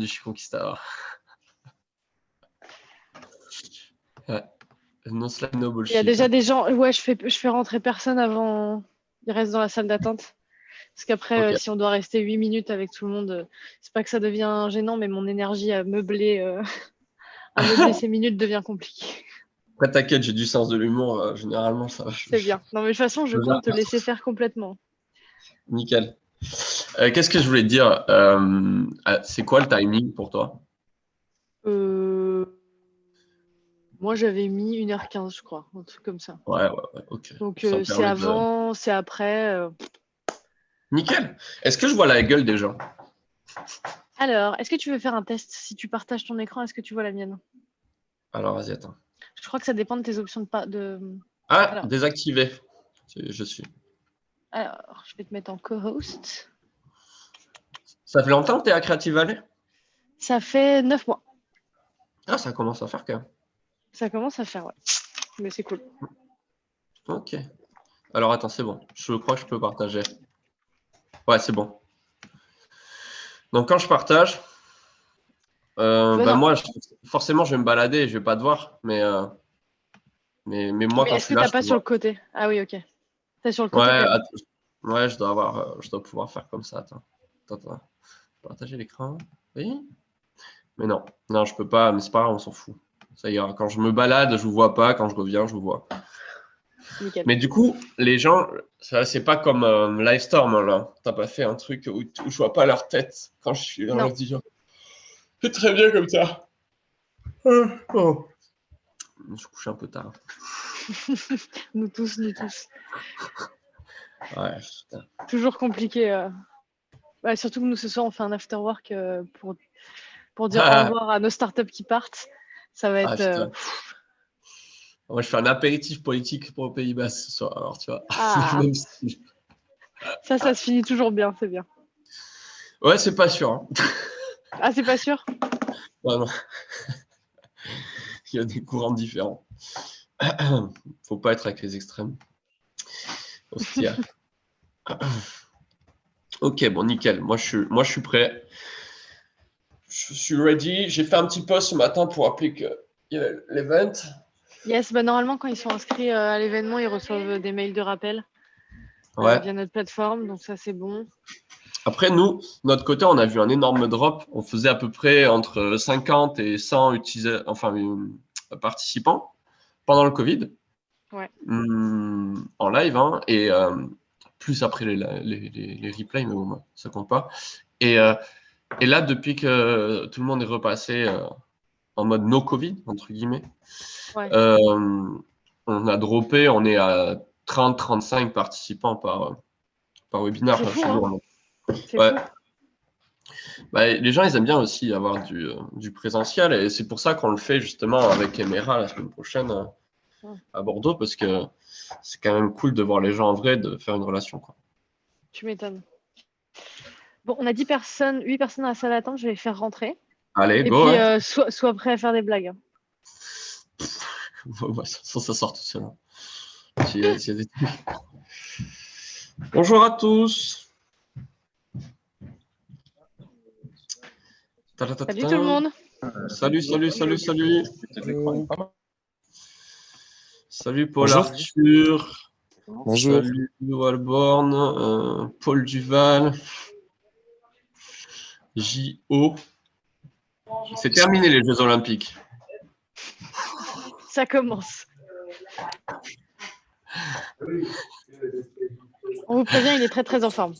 je suis conquistador. Ouais. No slide, no bullshit. Il y a déjà des gens. Ouais, je fais rentrer personne avant. Ils restent dans la salle d'attente. Parce qu'après, Ok. si on doit rester 8 minutes avec tout le monde, c'est pas que ça devient gênant, mais mon énergie à meubler ces minutes devient compliquée. Après, t'inquiète, j'ai du sens de l'humour. Généralement, ça va. C'est bien. Non, mais de toute façon, je je gère compte te laisser faire complètement. nickel. Qu'est-ce que je voulais te dire? C'est quoi le timing pour toi? Euh, Moi, j'avais mis 1h15, je crois, un truc comme ça. Ouais, ok. Donc, Ça me c'est permet de. avant, c'est après. Nickel. Est-ce que je vois la gueule des gens? Alors, est-ce que tu veux faire un test? Si tu partages ton écran, est-ce que tu vois la mienne? Alors, vas-y, attends. Je crois que ça dépend de tes options de... Ah, Alors, désactivé. Je suis. je vais te mettre en co-host. Ça fait longtemps que tu es à Creative Valley? Ça fait 9 mois. Ah, ça commence à faire quand même. Ça commence à faire, ouais. Mais c'est cool. Ok. Alors, attends, c'est bon. Je crois que je peux partager. Ouais, c'est bon. Donc, quand je partage, moi, forcément, je vais me balader et je vais pas te voir. Mais moi, Mais quand je est-ce que suis là, t'as je te pas sur vois. le côté? Ah oui, ok. T'as sur le Ouais, côté quand même. ouais, je dois pouvoir faire comme ça. Attends. Partager l'écran. Oui. Mais non, je peux pas. Mais c'est pas grave, on s'en fout. Ça ira. Quand je me balade, je vous vois pas. Quand je reviens, je vous vois. Nickel. Mais du coup, les gens, ça, c'est pas comme Livestorm, là. T'as pas fait un truc où je vois pas leur tête quand je suis dans Non. le vision. C'est très bien comme ça. Oh. Je couche un peu tard. Nous tous. Ouais, putain. Toujours compliqué. Ouais, surtout que nous, ce soir, on fait un after work pour dire au revoir à nos startups qui partent. Ça va être... Putain. Moi, je fais un apéritif politique pour le Pays Bas ce soir. Alors, tu vois, Ah, même si... ça se finit toujours bien, c'est bien. Ouais, c'est pas sûr. Hein. Ah, c'est pas sûr? Ouais, non. Il y a des courants différents. Faut pas être avec les extrêmes. Hostia. Ok, bon, nickel. Moi, je suis prêt. Je suis ready. J'ai fait un petit post ce matin pour appeler qu'il y a l'event. Yes, bah normalement, quand ils sont inscrits à l'événement, ils reçoivent des mails de rappel Ouais. via notre plateforme, donc ça, c'est bon. Après, nous, de notre côté, on a vu un énorme drop. On faisait à peu près entre 50 et 100 participants pendant le Covid. Ouais. En live, hein, et plus après les replays, mais bon, ça compte pas. Et là, depuis que tout le monde est repassé en mode no Covid, entre guillemets, Ouais. on a droppé, on est à 30-35 participants par webinaire C'est fou, chez hein? nous. C'est Ouais. fou. Bah, les gens, ils aiment bien aussi avoir du présentiel, et c'est pour ça qu'on le fait justement avec Emera la semaine prochaine à Bordeaux, parce que c'est quand même cool de voir les gens en vrai, de faire une relation, quoi. Tu m'étonnes. Bon, on a 8 personnes dans la salle d'attente, je vais les faire rentrer. Allez, Et go, puis, ouais. sois prêt à faire des blagues. Hein. Ça sort tout seul. Hein. S'il y a des trucs. Bonjour à tous. Salut tout le monde. Salut. Salut Paul Bonjour. Arthur. Bonjour. Salut Walborn. Paul Duval. J.O. C'est terminé les Jeux Olympiques. Ça commence. On vous prévient, il est très très en forme.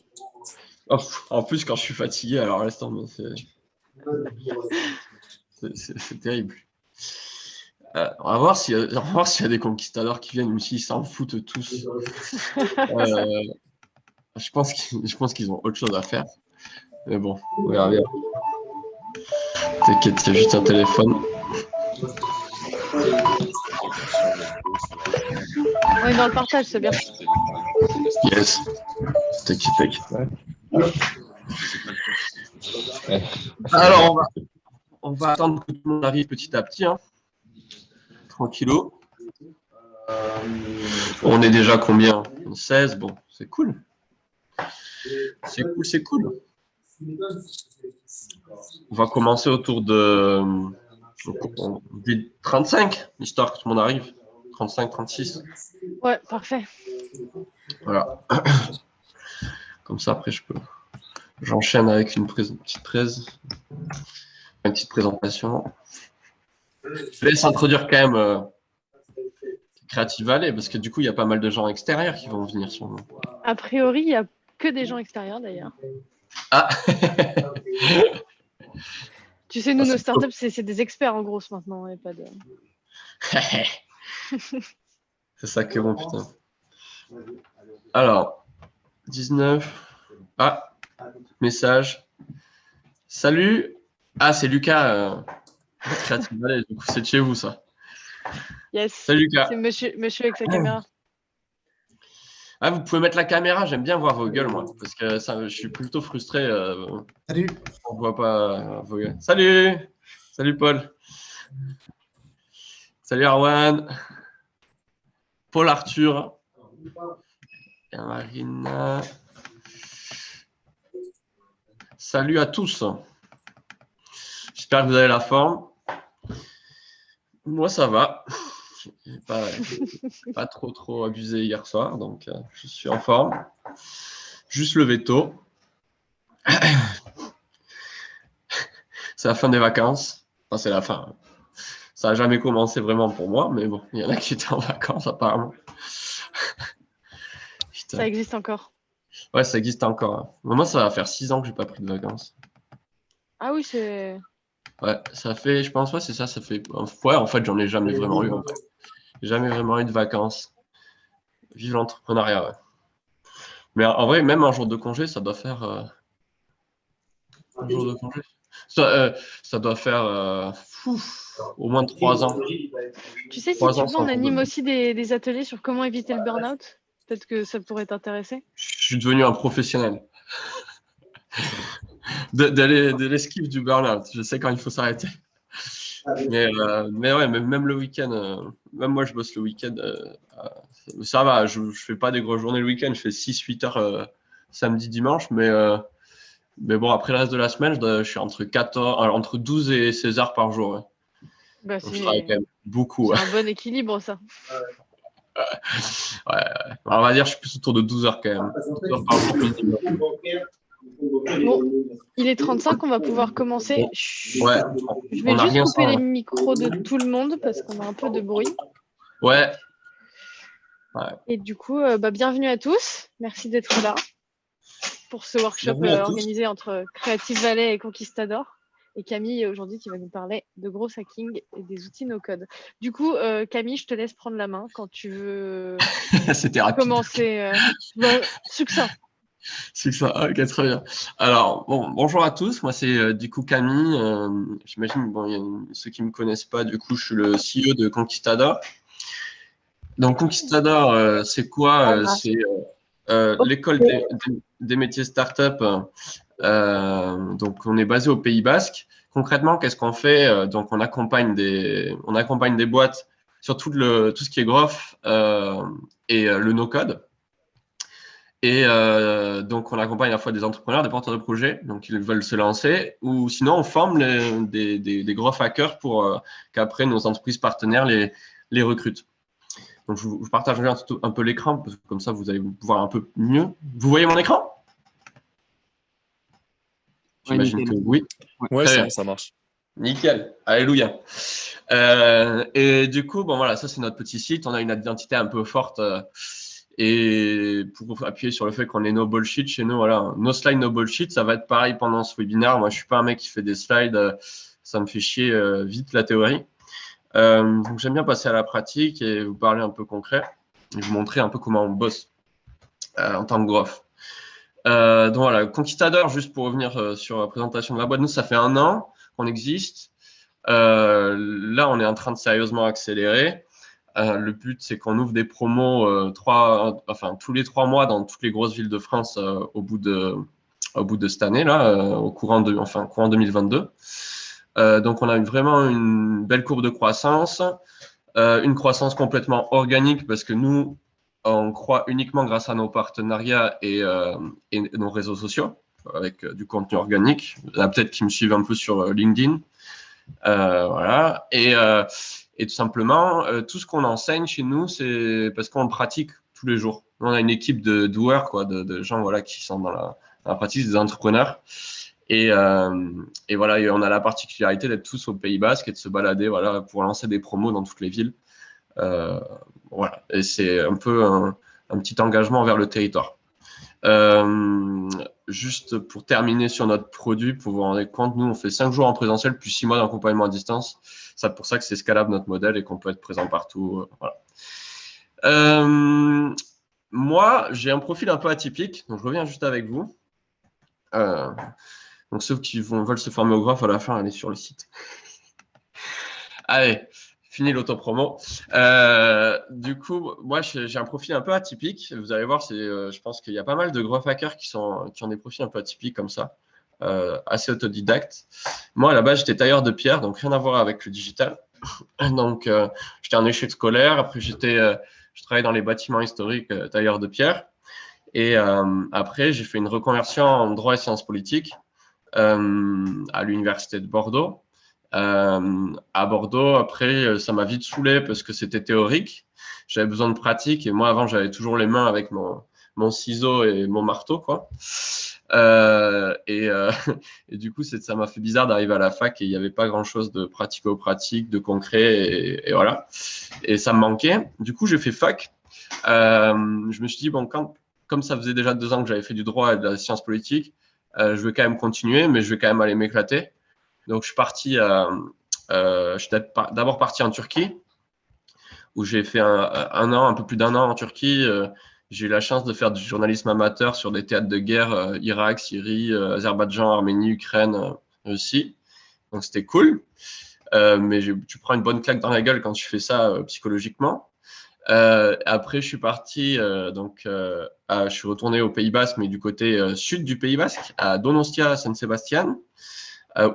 Oh, en plus, quand je suis fatigué, alors l'instant, c'est terrible. On va voir s'il y a des conquistadors qui viennent ou s'ils s'en foutent tous. Je pense qu'ils ont autre chose à faire. Mais bon, on verra bien. T'inquiète, c'est juste un téléphone. On est dans le partage, c'est bien. Yes. T'inquiète. Alors, on va attendre que tout le monde arrive petit à petit. Hein. Tranquillo. On est déjà combien? 16. Bon, c'est cool. C'est cool. On va commencer autour des 35, histoire que tout le monde arrive. 35, 36. Ouais, parfait. Voilà. Comme ça, après, j'enchaîne avec une petite présentation. Je vais s'introduire quand même Creative Valley, parce que du coup, il y a pas mal de gens extérieurs qui vont venir sur nous. A priori, il n'y a que des gens extérieurs d'ailleurs. Ah. Tu sais, nous, nos startups, c'est des experts en gros maintenant, et pas de. C'est ça qui est bon, putain. Alors, 19. Ah, message. Salut. Ah, c'est Lucas. Creative Valley, du coup, c'est de chez vous, ça. Yes. Salut Lucas. C'est monsieur avec sa caméra. Ah, vous pouvez mettre la caméra, j'aime bien voir vos gueules, moi, parce que ça, je suis plutôt frustré. Salut. On ne voit pas vos gueules. Salut. Salut Paul. Salut Arwan. Paul Arthur. Et Marina. Salut à tous. J'espère que vous avez la forme. Moi, ça va. J'ai pas trop abusé hier soir, donc je suis en forme. Juste levé tôt. C'est la fin des vacances. Enfin, c'est la fin. Ça n'a jamais commencé vraiment pour moi, mais bon, il y en a qui étaient en vacances apparemment. Putain. Ça existe encore. Ouais, ça existe encore. Moi, ça va faire 6 ans que j'ai pas pris de vacances. Ah oui, c'est. Ouais, ça fait, je pense, ouais, c'est ça, ça fait. Ouais, en fait, j'en ai jamais vraiment eu. En fait. Jamais vraiment eu de vacances. Vive l'entrepreneuriat, ouais. Mais en vrai, même un jour de congé, ça doit faire. Un jour de congé. Ça doit faire au moins 3 ans. Tu sais, si tu veux, on anime aussi des ateliers sur comment éviter le burn-out. Peut-être que ça pourrait t'intéresser. Je suis devenu un professionnel de l'esquive du burn-out. Je sais quand il faut s'arrêter. Mais ouais, même le week-end, même moi, je bosse le week-end. Ça va, je fais pas des grosses journées le week-end. Je fais 6-8 heures samedi, dimanche. Mais bon, après le reste de la semaine, je suis entre 12 et 16 heures par jour. Ouais. Bah, donc, je travaille quand même beaucoup. C'est un bon équilibre, ça. Ouais, on va dire, je suis plus autour de 12 heures quand même. 12 heures par jour minimum. Bon, il est 35, on va pouvoir commencer. Ouais, je vais juste couper les micros de tout le monde parce qu'on a un peu de bruit. Ouais. Et du coup, bienvenue à tous. Merci d'être là pour ce workshop organisé entre Creative Valley et Conquistador. Et Camille, aujourd'hui, qui va nous parler de gros hacking et des outils no-code. Du coup, Camille, je te laisse prendre la main quand tu veux commencer. Succinct. C'est ça, ok, très bien. Alors, bonjour à tous, moi c'est du coup Camille. J'imagine, il y a ceux qui ne me connaissent pas, du coup, je suis le CEO de Conquistador. Donc, Conquistador, c'est quoi C'est l'école des métiers start-up. Donc, on est basé au Pays Basque. Concrètement, qu'est-ce qu'on fait Donc, on accompagne des boîtes sur tout ce qui est growth et le no-code. Et donc, on accompagne à la fois des entrepreneurs, des porteurs de projets, donc ils veulent se lancer, ou sinon, on forme des gros hackers pour qu'après, nos entreprises partenaires les recrutent. Donc, je vous partagerai un peu l'écran, parce que comme ça, vous allez voir un peu mieux. Vous voyez mon écran? J'imagine que oui. Ouais, ça marche. Nickel, alléluia. Et du coup, voilà, ça c'est notre petit site. On a une identité un peu forte et pour appuyer sur le fait qu'on est no bullshit chez nous, voilà, no slide, no bullshit, ça va être pareil pendant ce webinaire. Moi, je suis pas un mec qui fait des slides, ça me fait chier vite la théorie. Donc, j'aime bien passer à la pratique et vous parler un peu concret et vous montrer un peu comment on bosse en tant que growth. Donc voilà, Conquistador, juste pour revenir sur la présentation de la boîte, nous, ça fait 1 an qu'on existe. Là, on est en train de sérieusement accélérer. Le but, c'est qu'on ouvre des promos tous les 3 mois dans toutes les grosses villes de France au bout de cette année, là, courant 2022. Donc, on a vraiment une belle courbe de croissance, une croissance complètement organique parce que nous, on croît uniquement grâce à nos partenariats et nos réseaux sociaux. avec du contenu organique. Il y en a peut-être qui me suivent un peu sur LinkedIn. Voilà. Et tout simplement, tout ce qu'on enseigne chez nous, c'est parce qu'on le pratique tous les jours. On a une équipe de doueurs, quoi, de gens voilà, qui sont dans la pratique, des entrepreneurs. Et voilà, et on a la particularité d'être tous au Pays Basque et de se balader voilà, pour lancer des promos dans toutes les villes. Voilà. Et c'est un peu un petit engagement vers le territoire. Juste pour terminer sur notre produit, pour vous rendre compte, nous on fait 5 jours en présentiel plus 6 mois d'accompagnement à distance. C'est pour ça que c'est scalable notre modèle et qu'on peut être présent partout. Voilà. Moi, j'ai un profil un peu atypique, donc je reviens juste avec vous. Donc ceux qui veulent se former au graphe, à la fin, allez sur le site. Allez, fini l'autopromo. Du coup, moi, j'ai un profil un peu atypique. Vous allez voir, je pense qu'il y a pas mal de growth hackers qui ont des profils un peu atypiques comme ça, assez autodidactes. Moi, à la base, j'étais tailleur de pierre, donc rien à voir avec le digital. Donc, j'étais en échec scolaire. Après, je travaillais dans les bâtiments historiques, tailleur de pierre. Et après, j'ai fait une reconversion en droit et sciences politiques à l'université de Bordeaux. À Bordeaux, après, ça m'a vite saoulé parce que c'était théorique. J'avais besoin de pratique et moi, avant, j'avais toujours les mains avec mon ciseau et mon marteau, quoi. Et du coup, ça m'a fait bizarre d'arriver à la fac et il n'y avait pas grand-chose de pratico-pratique, de concret, et voilà. Et ça me manquait. Du coup, j'ai fait fac. Je me suis dit, bon, comme ça faisait déjà 2 ans que j'avais fait du droit et de la science politique, je vais quand même continuer, mais je vais quand même aller m'éclater. Donc, je suis parti, je suis d'abord parti en Turquie, où j'ai fait un peu plus d'1 an en Turquie. J'ai eu la chance de faire du journalisme amateur sur des théâtres de guerre, Irak, Syrie, Azerbaïdjan, Arménie, Ukraine, Russie. Donc, c'était cool. Mais tu prends une bonne claque dans la gueule quand tu fais ça psychologiquement. Après, je suis parti, je suis retourné au Pays Basque, mais du côté sud du Pays Basque, à Donostia, San Sebastian,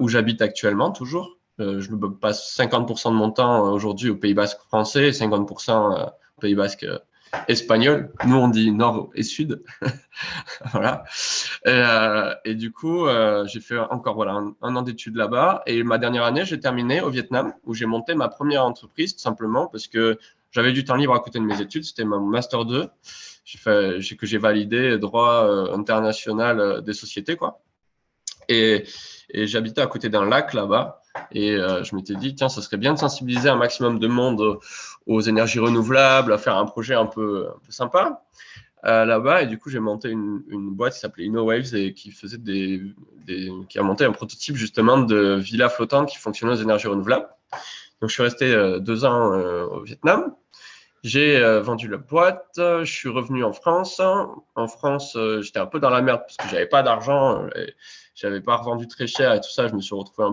où j'habite actuellement toujours. Je me passe 50% de mon temps aujourd'hui au Pays Basque français et 50% au Pays Basque espagnol. Nous, on dit nord et sud. Voilà. Et du coup, j'ai fait encore voilà, un an d'études là-bas. Et ma dernière année, j'ai terminé au Vietnam, où j'ai monté ma première entreprise, tout simplement parce que j'avais du temps libre à côté de mes études. C'était mon Master 2 que j'ai validé droit international des sociétés, quoi. Et j'habitais à côté d'un lac là-bas. Et je m'étais dit, tiens, ça serait bien de sensibiliser un maximum de monde aux énergies renouvelables, à faire un projet un peu sympa là-bas. Et du coup, j'ai monté une boîte qui s'appelait InnoWaves et qui faisait qui a monté un prototype justement de villa flottante qui fonctionnait aux énergies renouvelables. Donc, je suis resté 2 ans au Vietnam. J'ai vendu la boîte, je suis revenu en France. En France, j'étais un peu dans la merde parce que j'avais pas d'argent, j'avais pas revendu très cher et tout ça. Je me suis retrouvé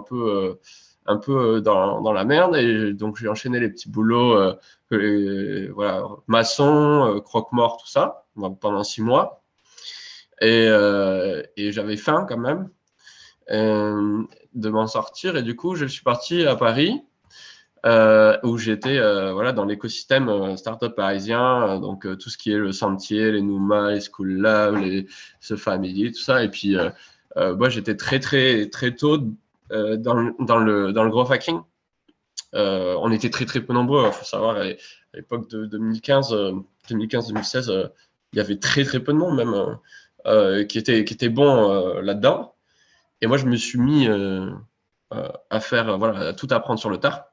un peu dans la merde et donc j'ai enchaîné les petits boulots, voilà, maçon, croque-mort, tout ça, pendant 6 mois. Et j'avais faim quand même de m'en sortir et du coup, je suis parti à Paris. Où j'étais voilà, dans l'écosystème startup parisien, donc tout ce qui est le Sentier, les Nouma, les School Lab, ce Family, tout ça. Et puis, moi, j'étais très, très, très tôt dans le growth hacking. On était très, très peu nombreux. Il faut savoir, à l'époque de 2015-2016, il y avait très, très peu de monde même qui était bon là-dedans. Et moi, je me suis mis à faire, voilà, à tout apprendre sur le tard.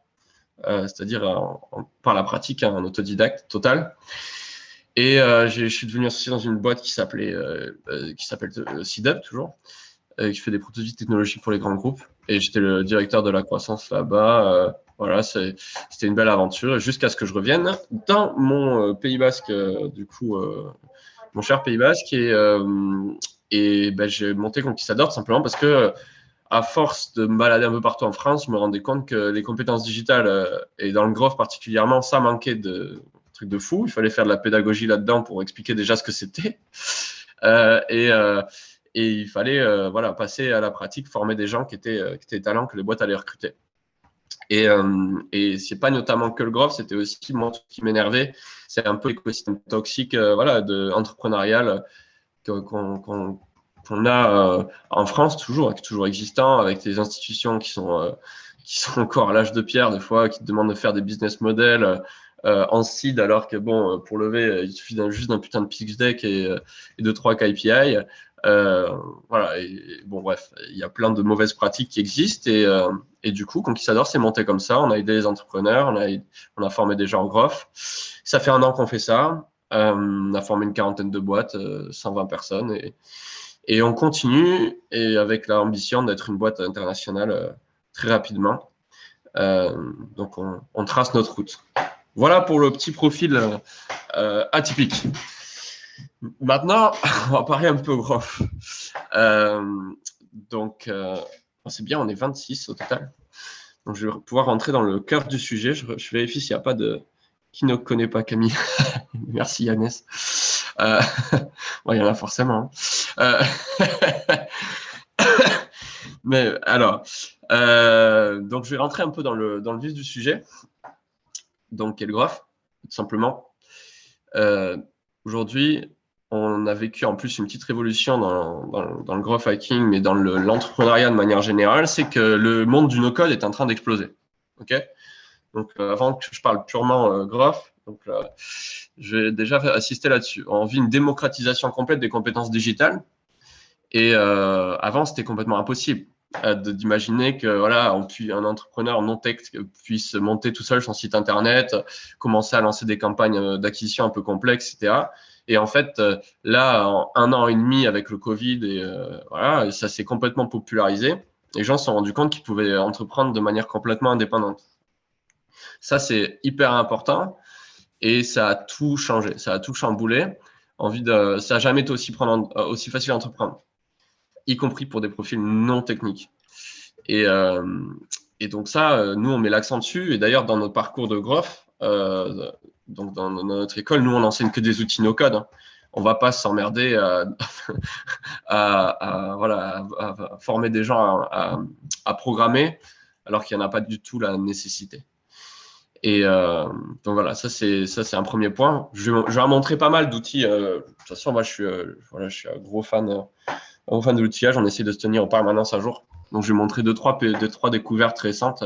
C'est-à-dire par la pratique, un autodidacte total. Et je suis devenu associé dans une boîte qui s'appelle CDUP toujours, qui fait des prototypes technologiques pour les grands groupes. Et j'étais le directeur de la croissance là-bas. Voilà, c'était une belle aventure jusqu'à ce que je revienne dans mon Pays Basque, du coup, mon cher Pays Basque. Et ben, j'ai monté Conquistador tout simplement parce que à force de me balader un peu partout en France, je me rendais compte que les compétences digitales, et dans le growth particulièrement, ça manquait de trucs de fou. Il fallait faire de la pédagogie là-dedans pour expliquer déjà ce que c'était. Et il fallait voilà, passer à la pratique, former des gens qui étaient des talents que les boîtes allaient recruter. Et c'est pas notamment que le growth, c'était aussi moi ce qui m'énervait, c'est un peu l'écosystème toxique voilà, entrepreneurial qu'on a en France toujours existant, avec des institutions qui sont encore à l'âge de pierre des fois, qui te demandent de faire des business models en seed, alors que bon, pour lever, il suffit juste d'un putain de pitch deck et de 3 KPI. Voilà, et bon, bref, il y a plein de mauvaises pratiques qui existent et du coup, Conquistador s'est monté comme ça. On a aidé les entrepreneurs, on a formé des gens en growth. Ça fait 1 an qu'on fait ça. On a formé une 40aine de boîtes, 120 personnes et on continue et avec l'ambition d'être une boîte internationale très rapidement. Donc, on trace notre route. Voilà pour le petit profil atypique. Maintenant, on va parler un peu growth. Donc, c'est bien, on est 26 au total. Donc, je vais pouvoir rentrer dans le cœur du sujet. Je vérifie s'il n'y a pas de... Qui ne connaît pas Camille? Merci Yannès. Il y en a forcément. Mais alors, donc je vais rentrer un peu dans le vif du sujet. Donc, quel growth, tout simplement. Aujourd'hui, on a vécu en plus une petite révolution dans le growth hacking, mais dans l'entrepreneuriat de manière générale, c'est que le monde du no-code est en train d'exploser. Ok. Donc, avant que je parle purement growth, donc j'ai déjà assisté là-dessus. On vit une démocratisation complète des compétences digitales. Et avant, c'était complètement impossible d'imaginer que voilà, un entrepreneur non-tech puisse monter tout seul son site internet, commencer à lancer des campagnes d'acquisition un peu complexes, etc. Et en fait, là, en 1 an et demi avec le Covid, et voilà, ça s'est complètement popularisé. Les gens se sont rendus compte qu'ils pouvaient entreprendre de manière complètement indépendante. Ça, c'est hyper important et ça a tout changé, ça a tout chamboulé. Ça n'a jamais été aussi facile à entreprendre, y compris pour des profils non techniques. Et donc ça, nous, on met l'accent dessus. Et d'ailleurs, dans notre parcours de growth, donc dans notre école, nous, on n'enseigne que des outils no-code. Hein. On ne va pas s'emmerder à former des gens à programmer, alors qu'il n'y en a pas du tout la nécessité. Et donc voilà, ça c'est un premier point. Je vais en montrer pas mal d'outils. De toute façon, moi, je suis un gros fan de l'outillage. On essaie de se tenir en permanence à jour. Donc, je vais montrer deux, trois découvertes récentes.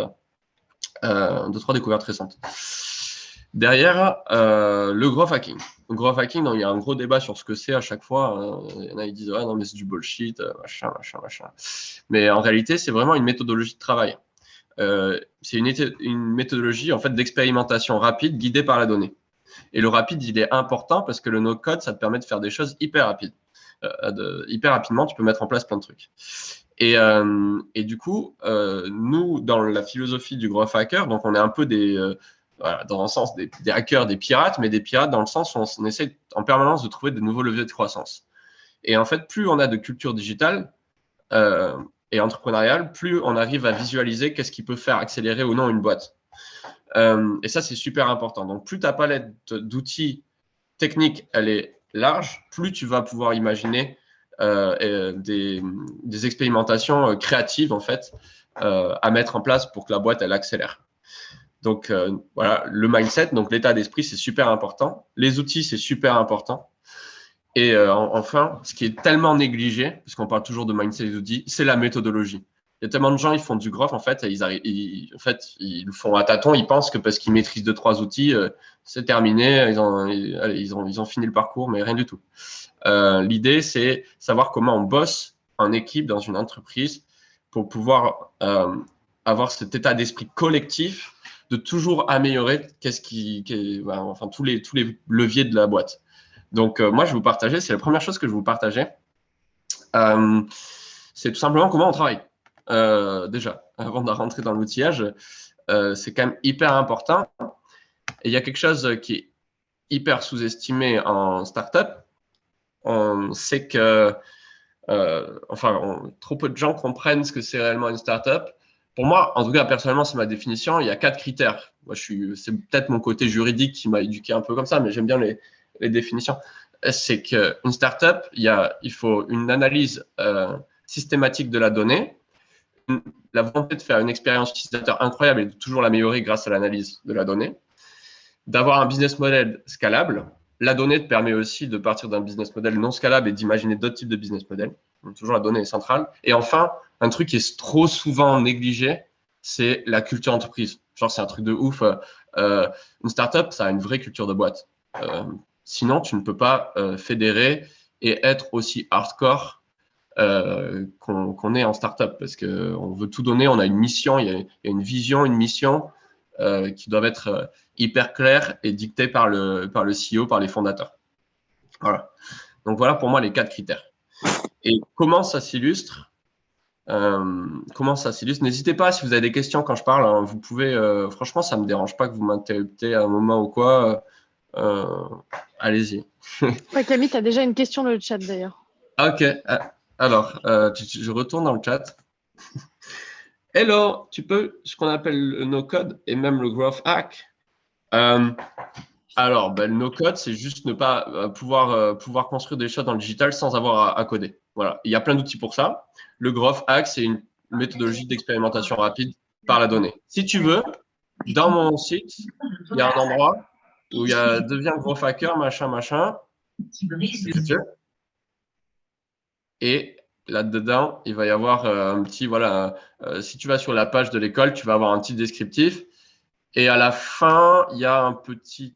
Derrière, le growth hacking. Le growth hacking, donc, il y a un gros débat sur ce que c'est à chaque fois. Il y en a qui disent, non, mais c'est du bullshit, machin. Mais en réalité, c'est vraiment une méthodologie de travail. C'est une méthodologie en fait d'expérimentation rapide guidée par la donnée. Et le rapide, il est important parce que le no-code, ça te permet de faire des choses hyper rapides. Hyper rapidement, tu peux mettre en place plein de trucs. Et du coup, nous, dans la philosophie du growth hacker, donc on est un peu dans le sens des hackers, des pirates, mais des pirates dans le sens où on essaie en permanence de trouver de nouveaux leviers de croissance. Et en fait, plus on a de culture digitale et entrepreneuriale, plus on arrive à visualiser qu'est-ce qui peut faire accélérer ou non une boîte. Et ça, c'est super important. Donc, plus ta palette d'outils techniques, elle est large, plus tu vas pouvoir imaginer des expérimentations créatives en fait à mettre en place pour que la boîte elle accélère. Donc voilà, le mindset, donc l'état d'esprit, c'est super important. Les outils, c'est super important. Et enfin, ce qui est tellement négligé, parce qu'on parle toujours de mindset et d'outils, c'est la méthodologie. Il y a tellement de gens, ils font du growth, en fait, ils le font à tâtons, ils pensent que parce qu'ils maîtrisent 2-3 outils, c'est terminé, ils ont fini le parcours, mais rien du tout. L'idée, c'est savoir comment on bosse en équipe dans une entreprise pour pouvoir avoir cet état d'esprit collectif de toujours améliorer tous les leviers de la boîte. Donc, moi, je vais vous partager, c'est la première chose que je vais vous partager. C'est tout simplement comment on travaille. Déjà, avant de rentrer dans l'outillage, c'est quand même hyper important. Et il y a quelque chose qui est hyper sous-estimé en startup. On sait que, trop peu de gens comprennent ce que c'est réellement une startup. Pour moi, en tout cas, personnellement, c'est ma définition. Il y a 4 critères. Moi, c'est peut-être mon côté juridique qui m'a éduqué un peu comme ça, mais j'aime bien les définitions. C'est qu'une startup, il faut une analyse systématique de la donnée, la volonté de faire une expérience utilisateur incroyable et de toujours l'améliorer grâce à l'analyse de la donnée, d'avoir un business model scalable. La donnée te permet aussi de partir d'un business model non scalable et d'imaginer d'autres types de business models. toujours la donnée est centrale. Et enfin, un truc qui est trop souvent négligé, c'est la culture entreprise. Genre, c'est un truc de ouf. Une startup, ça a une vraie culture de boîte. Sinon, tu ne peux pas fédérer et être aussi hardcore qu'on est en startup parce qu'on veut tout donner. On a une mission, il y a une vision, une mission qui doivent être hyper claires et dictées par le CEO, par les fondateurs. Voilà. Donc, voilà pour moi les 4 critères. Et comment ça s'illustre N'hésitez pas si vous avez des questions quand je parle. Hein, vous pouvez, franchement, ça ne me dérange pas que vous m'interruptez à un moment ou quoi. Allez-y. Ouais, Camille, tu as déjà une question dans le chat d'ailleurs. Ok. Alors, je retourne dans le chat. Hello, tu peux ce qu'on appelle le no-code et même le growth hack. Alors, le no-code, c'est juste ne pas pouvoir construire des choses dans le digital sans avoir à coder. Voilà. Il y a plein d'outils pour ça. Le growth hack, c'est une méthodologie d'expérimentation rapide par la donnée. Si tu veux, dans mon site, il y a un endroit où il y a deviens growth hacker, machin. Et là-dedans, il va y avoir un petit, voilà, si tu vas sur la page de l'école, tu vas avoir un petit descriptif. Et à la fin, il y a un petit.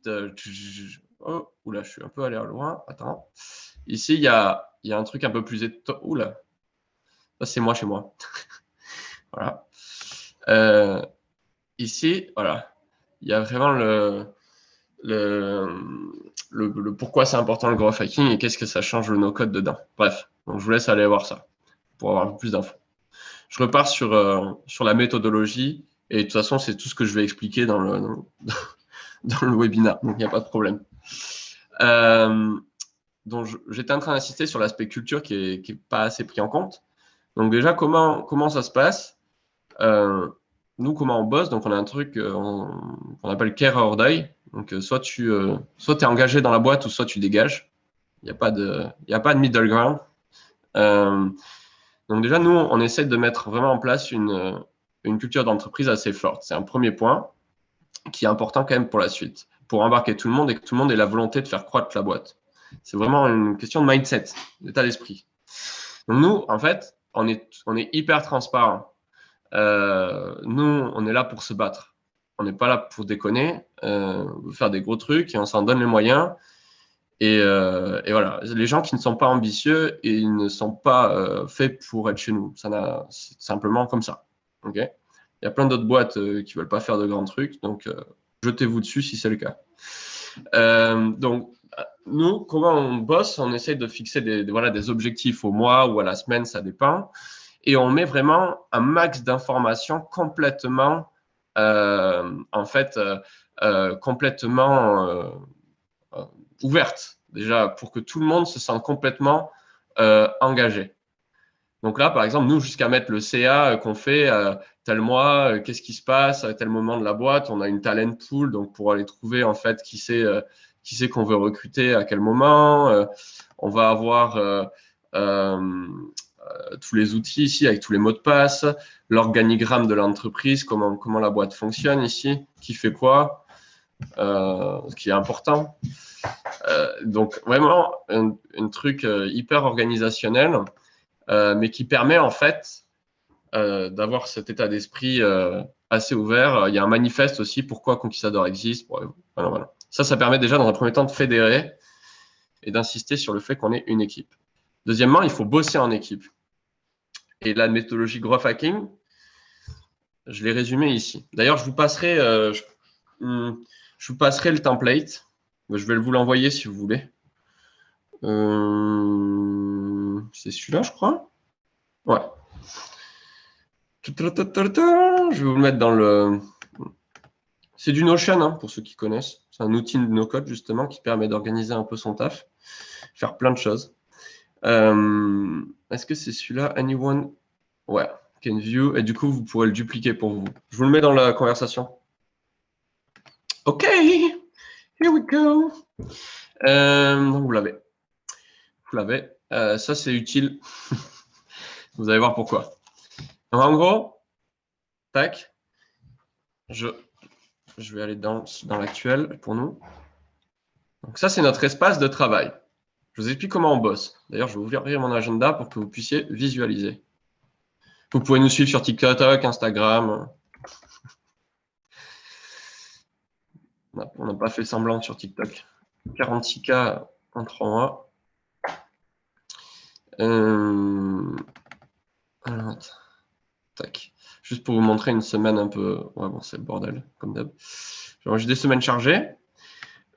Oh, oula, je suis un peu allé loin. Attends. Ici, il y a un truc un peu plus étonnant. Oula. Ça, c'est moi chez moi. Voilà. Ici, voilà. Il y a vraiment le pourquoi c'est important le growth hacking et qu'est-ce que ça change le no-code dedans. Bref, donc je vous laisse aller voir ça pour avoir un peu plus d'infos. Je repars sur la méthodologie et de toute façon, c'est tout ce que je vais expliquer dans le webinaire, donc il n'y a pas de problème. Donc j'étais en train d'insister sur l'aspect culture qui est pas assez pris en compte. Donc déjà, comment ça se passe nous, comment on bosse? Donc on a un truc qu'on appelle care or die. Donc soit tu es engagé dans la boîte ou soit tu dégages. Il n'y a pas de middle ground. Donc déjà, nous, on essaie de mettre vraiment en place une culture d'entreprise assez forte. C'est un premier point qui est important quand même pour la suite, pour embarquer tout le monde et que tout le monde ait la volonté de faire croître la boîte. C'est vraiment une question de mindset, d'état d'esprit. Donc nous, en fait, on est hyper transparent. Nous, on est là pour se battre. On n'est pas là pour déconner, faire des gros trucs et on s'en donne les moyens. Et voilà, les gens qui ne sont pas ambitieux, ils ne sont pas faits pour être chez nous. C'est simplement comme ça. Okay, il y a plein d'autres boîtes qui veulent pas faire de grands trucs, donc jetez-vous dessus si c'est le cas. Donc, nous, comment on bosse? On essaie de fixer des objectifs au mois ou à la semaine, ça dépend. Et on met vraiment un max d'informations complètement, complètement ouverte, déjà, pour que tout le monde se sente complètement engagé. Donc là, par exemple, nous, jusqu'à mettre le CA qu'on fait tel mois, qu'est-ce qui se passe à tel moment de la boîte, on a une talent pool, donc pour aller trouver en fait qui c'est qu'on veut recruter à quel moment. On va avoir tous les outils ici avec tous les mots de passe, l'organigramme de l'entreprise, comment la boîte fonctionne ici, qui fait quoi, ce qui est important. Donc vraiment un truc hyper organisationnel, mais qui permet en fait d'avoir cet état d'esprit assez ouvert. Il y a un manifeste aussi, pourquoi Conquistador existe. Voilà. Ça permet déjà dans un premier temps de fédérer et d'insister sur le fait qu'on est une équipe. Deuxièmement, il faut bosser en équipe. Et la méthodologie growth hacking, je l'ai résumée ici. D'ailleurs, je vous passerai le template. Je vais vous l'envoyer si vous voulez. C'est celui-là, je crois. Ouais. Je vais vous le mettre dans le. C'est du Notion, hein, pour ceux qui connaissent. C'est un outil de no-code, justement, qui permet d'organiser un peu son taf, faire plein de choses. Est-ce que c'est celui-là? Anyone? Ouais. Can view. Et du coup, vous pourrez le dupliquer pour vous. Je vous le mets dans la conversation. OK. Here we go. Donc, vous l'avez. Ça, c'est utile. Vous allez voir pourquoi. Donc, en gros, tac, je vais aller dans l'actuel pour nous. Donc ça, c'est notre espace de travail. Je vous explique comment on bosse. D'ailleurs, je vais ouvrir mon agenda pour que vous puissiez visualiser. Vous pouvez nous suivre sur TikTok, Instagram. On n'a pas fait semblant sur TikTok. 46K en 3 mois. Alors, tac. Juste pour vous montrer une semaine un peu... Ouais, bon, c'est le bordel, comme d'hab. J'ai des semaines chargées.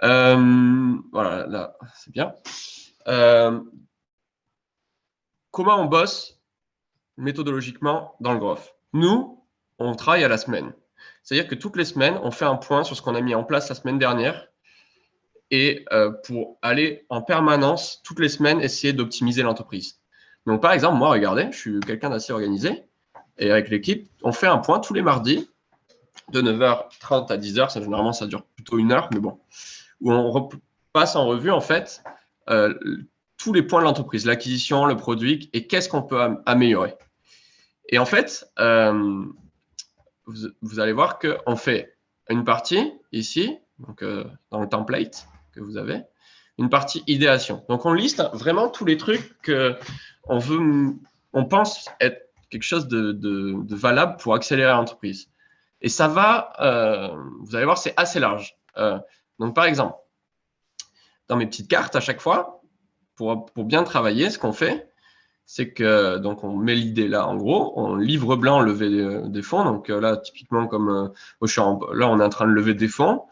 Voilà, là, c'est bien. Comment on bosse méthodologiquement dans le Growth? Nous, on travaille à la semaine. C'est-à-dire que toutes les semaines, on fait un point sur ce qu'on a mis en place la semaine dernière et pour aller en permanence, toutes les semaines, essayer d'optimiser l'entreprise. Donc, par exemple, moi, regardez, je suis quelqu'un d'assez organisé et avec l'équipe, on fait un point tous les mardis de 9h30 à 10h. Généralement, ça dure plutôt 1 heure, mais bon, où on passe en revue, en fait, tous les points de l'entreprise, l'acquisition, le produit et qu'est-ce qu'on peut améliorer. Et en fait, vous allez voir qu'on fait une partie ici, donc dans le template que vous avez, une partie idéation. Donc, on liste vraiment tous les trucs on pense être quelque chose de valable pour accélérer l'entreprise. Et ça va, vous allez voir, c'est assez large. Donc, par exemple, dans mes petites cartes, à chaque fois, pour bien travailler, ce qu'on fait, c'est que donc on met l'idée là, en gros, on livre blanc, lever des fonds. Donc là, typiquement, comme là, on est en train de lever des fonds.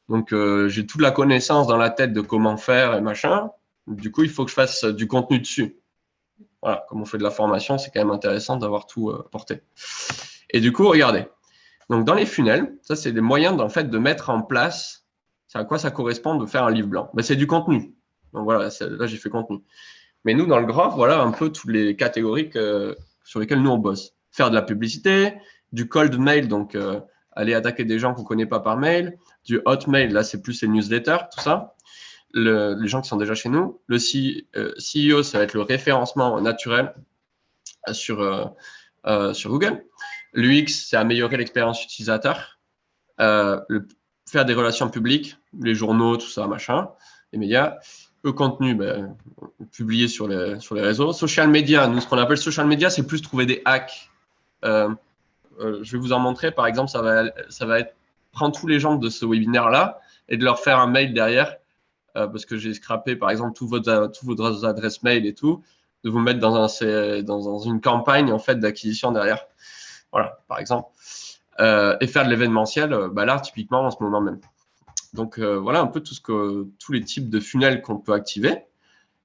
Donc, j'ai toute la connaissance dans la tête de comment faire et machin. Du coup, il faut que je fasse du contenu dessus. Voilà, comme on fait de la formation, c'est quand même intéressant d'avoir tout porté. Et du coup, regardez. Donc, dans les funnels, ça, c'est des moyens en fait, de mettre en place, c'est à quoi ça correspond de faire un livre blanc. Ben, c'est du contenu. Donc, voilà, là, j'ai fait contenu. Mais nous, dans le Growth, voilà un peu toutes les catégories sur lesquelles nous, on bosse. Faire de la publicité, du cold mail, donc aller attaquer des gens qu'on ne connaît pas par mail, du hot mail, là, c'est plus les newsletters, tout ça. Les gens qui sont déjà chez nous. Le CEO, ça va être le référencement naturel sur Google. L'UX, c'est améliorer l'expérience utilisateur. Faire des relations publiques, les journaux, tout ça, machin, les médias. Le contenu, publié sur les réseaux. Social media, nous, ce qu'on appelle social media, c'est plus trouver des hacks. Je vais vous en montrer. Par exemple, ça va être prendre tous les gens de ce webinaire-là et de leur faire un mail derrière, parce que j'ai scrappé, par exemple, tous vos adresses mail et tout, de vous mettre dans une campagne en fait d'acquisition derrière. Voilà, par exemple. Et faire de l'événementiel, là, typiquement, en ce moment même. Donc, voilà un peu tous les types de funnels qu'on peut activer.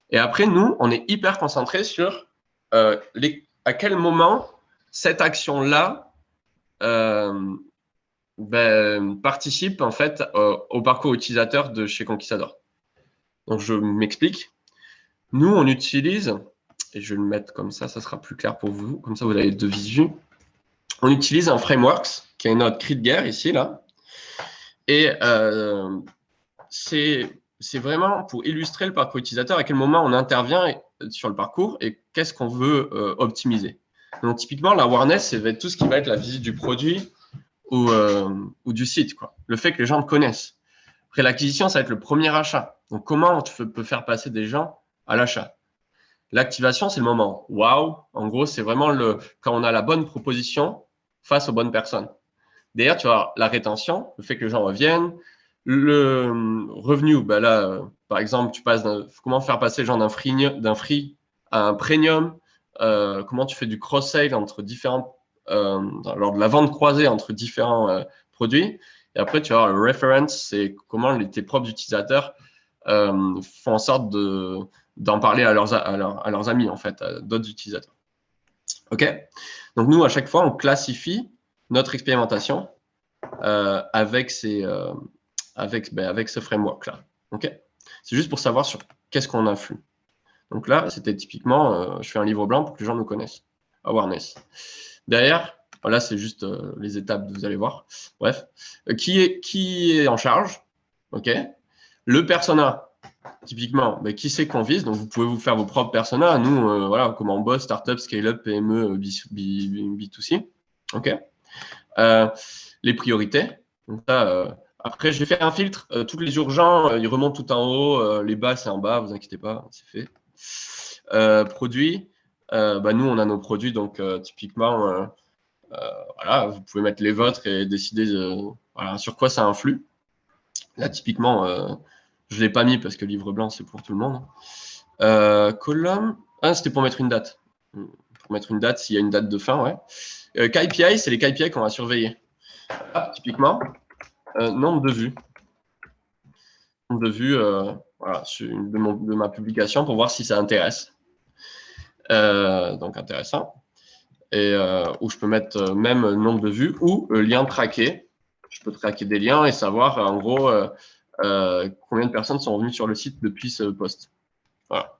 Et après, nous, on est hyper concentré sur à quel moment cette action-là participe en fait au parcours utilisateur de chez Conquistador. Donc, je m'explique. Nous, on utilise, et je vais le mettre comme ça sera plus clair pour vous, comme ça vous avez deux visus. On utilise un framework qui est notre cri de guerre ici, là. Et c'est vraiment pour illustrer le parcours utilisateur, à quel moment on intervient sur le parcours et qu'est-ce qu'on veut optimiser. Donc, typiquement, l'awareness, ça va être tout ce qui va être la visite du produit ou du site, quoi. Le fait que les gens te connaissent. Après, l'acquisition, ça va être le premier achat. Donc, comment tu peux faire passer des gens à l'achat? L'activation, c'est le moment. Waouh! En gros, c'est vraiment quand on a la bonne proposition face aux bonnes personnes. D'ailleurs, tu vois, la rétention, le fait que les gens reviennent, le revenu, là, par exemple, tu passes comment faire passer les gens d'un free à un premium, comment tu fais du cross-sale entre différents, lors de la vente croisée entre différents produits. Et après, tu vois, le reference, c'est comment tes propres utilisateurs font en sorte d'en parler à leurs amis, en fait, à d'autres utilisateurs. OK? Donc, nous, à chaque fois, on classifie notre expérimentation avec ce framework-là. OK? C'est juste pour savoir sur qu'est-ce qu'on influe. Donc là, c'était typiquement, je fais un livre blanc pour que les gens nous connaissent. Awareness. Derrière, là, c'est juste les étapes, vous allez voir. Bref. Qui est en charge? OK? Le persona, typiquement, qui c'est qu'on vise? Donc, vous pouvez vous faire vos propres personas. Nous, voilà, comment on bosse, startup, scale-up, PME, B2C. OK? Les priorités. Donc, ça, Après, j'ai fait un filtre. Tous les urgents, ils remontent tout en haut. Les bas, c'est en bas, vous inquiétez pas, c'est fait. Produits, nous, on a nos produits. Donc, typiquement, voilà, vous pouvez mettre les vôtres et décider voilà, sur quoi ça influe. Là, typiquement, je ne l'ai pas mis parce que livre blanc, c'est pour tout le monde. Column, c'était pour mettre une date. Pour mettre une date, s'il y a une date de fin, ouais. KPI, c'est les KPI qu'on va surveiller. Là, typiquement, nombre de vues. Nombre de vues voilà, de ma publication pour voir si ça intéresse. Donc, intéressant. Et où je peux mettre même le nombre de vues ou le lien traqué. Je peux traquer des liens et savoir, en gros, combien de personnes sont venues sur le site depuis ce post. Voilà.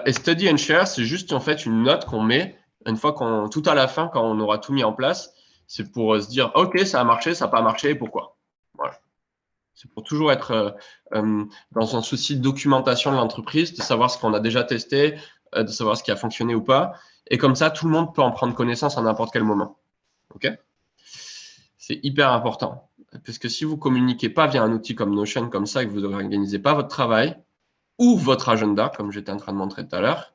Et study and share, c'est juste en fait une note qu'on met une fois tout à la fin, quand on aura tout mis en place. C'est pour se dire, OK, ça a marché, ça n'a pas marché, pourquoi? Voilà. C'est pour toujours être dans un souci de documentation de l'entreprise, de savoir ce qu'on a déjà testé, de savoir ce qui a fonctionné ou pas. Et comme ça, tout le monde peut en prendre connaissance à n'importe quel moment. OK? C'est hyper important. Parce que si vous ne communiquez pas via un outil comme Notion, comme ça, et que vous n'organisez pas votre travail ou votre agenda, comme j'étais en train de montrer tout à l'heure,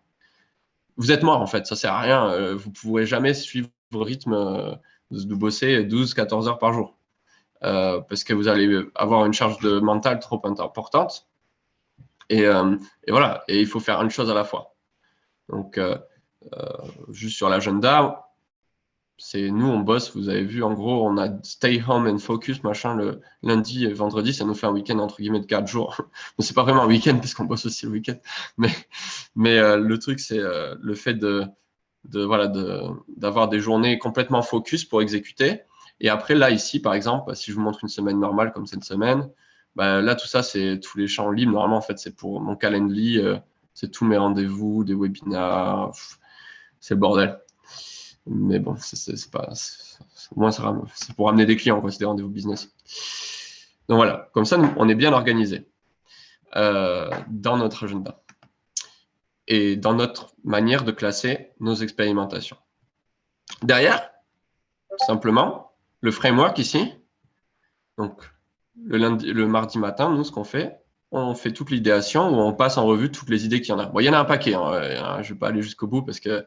vous êtes mort en fait. Ça ne sert à rien. Vous ne pourrez jamais suivre le rythme de bosser 12-14 heures par jour. Parce que vous allez avoir une charge de mental trop importante. Et voilà. Et il faut faire une chose à la fois. Donc, juste sur l'agenda, nous, on bosse, vous avez vu, en gros, on a stay home and focus, machin, le lundi et vendredi, ça nous fait un week-end, entre guillemets, de 4 jours. Mais c'est pas vraiment un week-end, parce qu'on bosse aussi le week-end. Mais le truc, c'est le fait d'avoir des journées complètement focus pour exécuter. Et après, là, ici, par exemple, si je vous montre une semaine normale comme cette semaine, là, tout ça, c'est tous les champs libres. Normalement, en fait, c'est pour mon calendrier, c'est tous mes rendez-vous, des webinars, c'est le bordel. Mais bon, c'est pas. Moi, c'est pour amener des clients, quoi. C'est des rendez-vous business. Donc voilà, comme ça, on est bien organisé dans notre agenda et dans notre manière de classer nos expérimentations. Derrière, simplement, le framework ici. Donc, le mardi matin, nous, ce qu'on fait, on fait toute l'idéation où on passe en revue toutes les idées qu'il y en a. Bon, il y en a un paquet. Hein, je ne vais pas aller jusqu'au bout parce que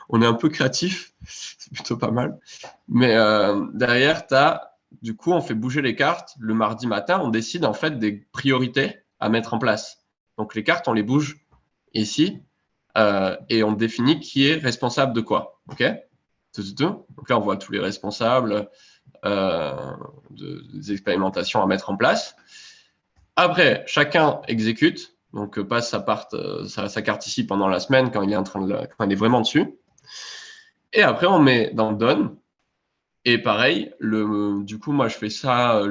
on est un peu créatif, c'est plutôt pas mal. Mais derrière, du coup, on fait bouger les cartes. Le mardi matin, on décide en fait des priorités à mettre en place. Donc les cartes, on les bouge ici et on définit qui est responsable de quoi. OK? Donc là, on voit tous les responsables des expérimentations à mettre en place. Après, chacun exécute. Donc, passe sa carte ici pendant la semaine quand il est vraiment dessus. Et après, on met dans Done. Et pareil, du coup, moi, je fais ça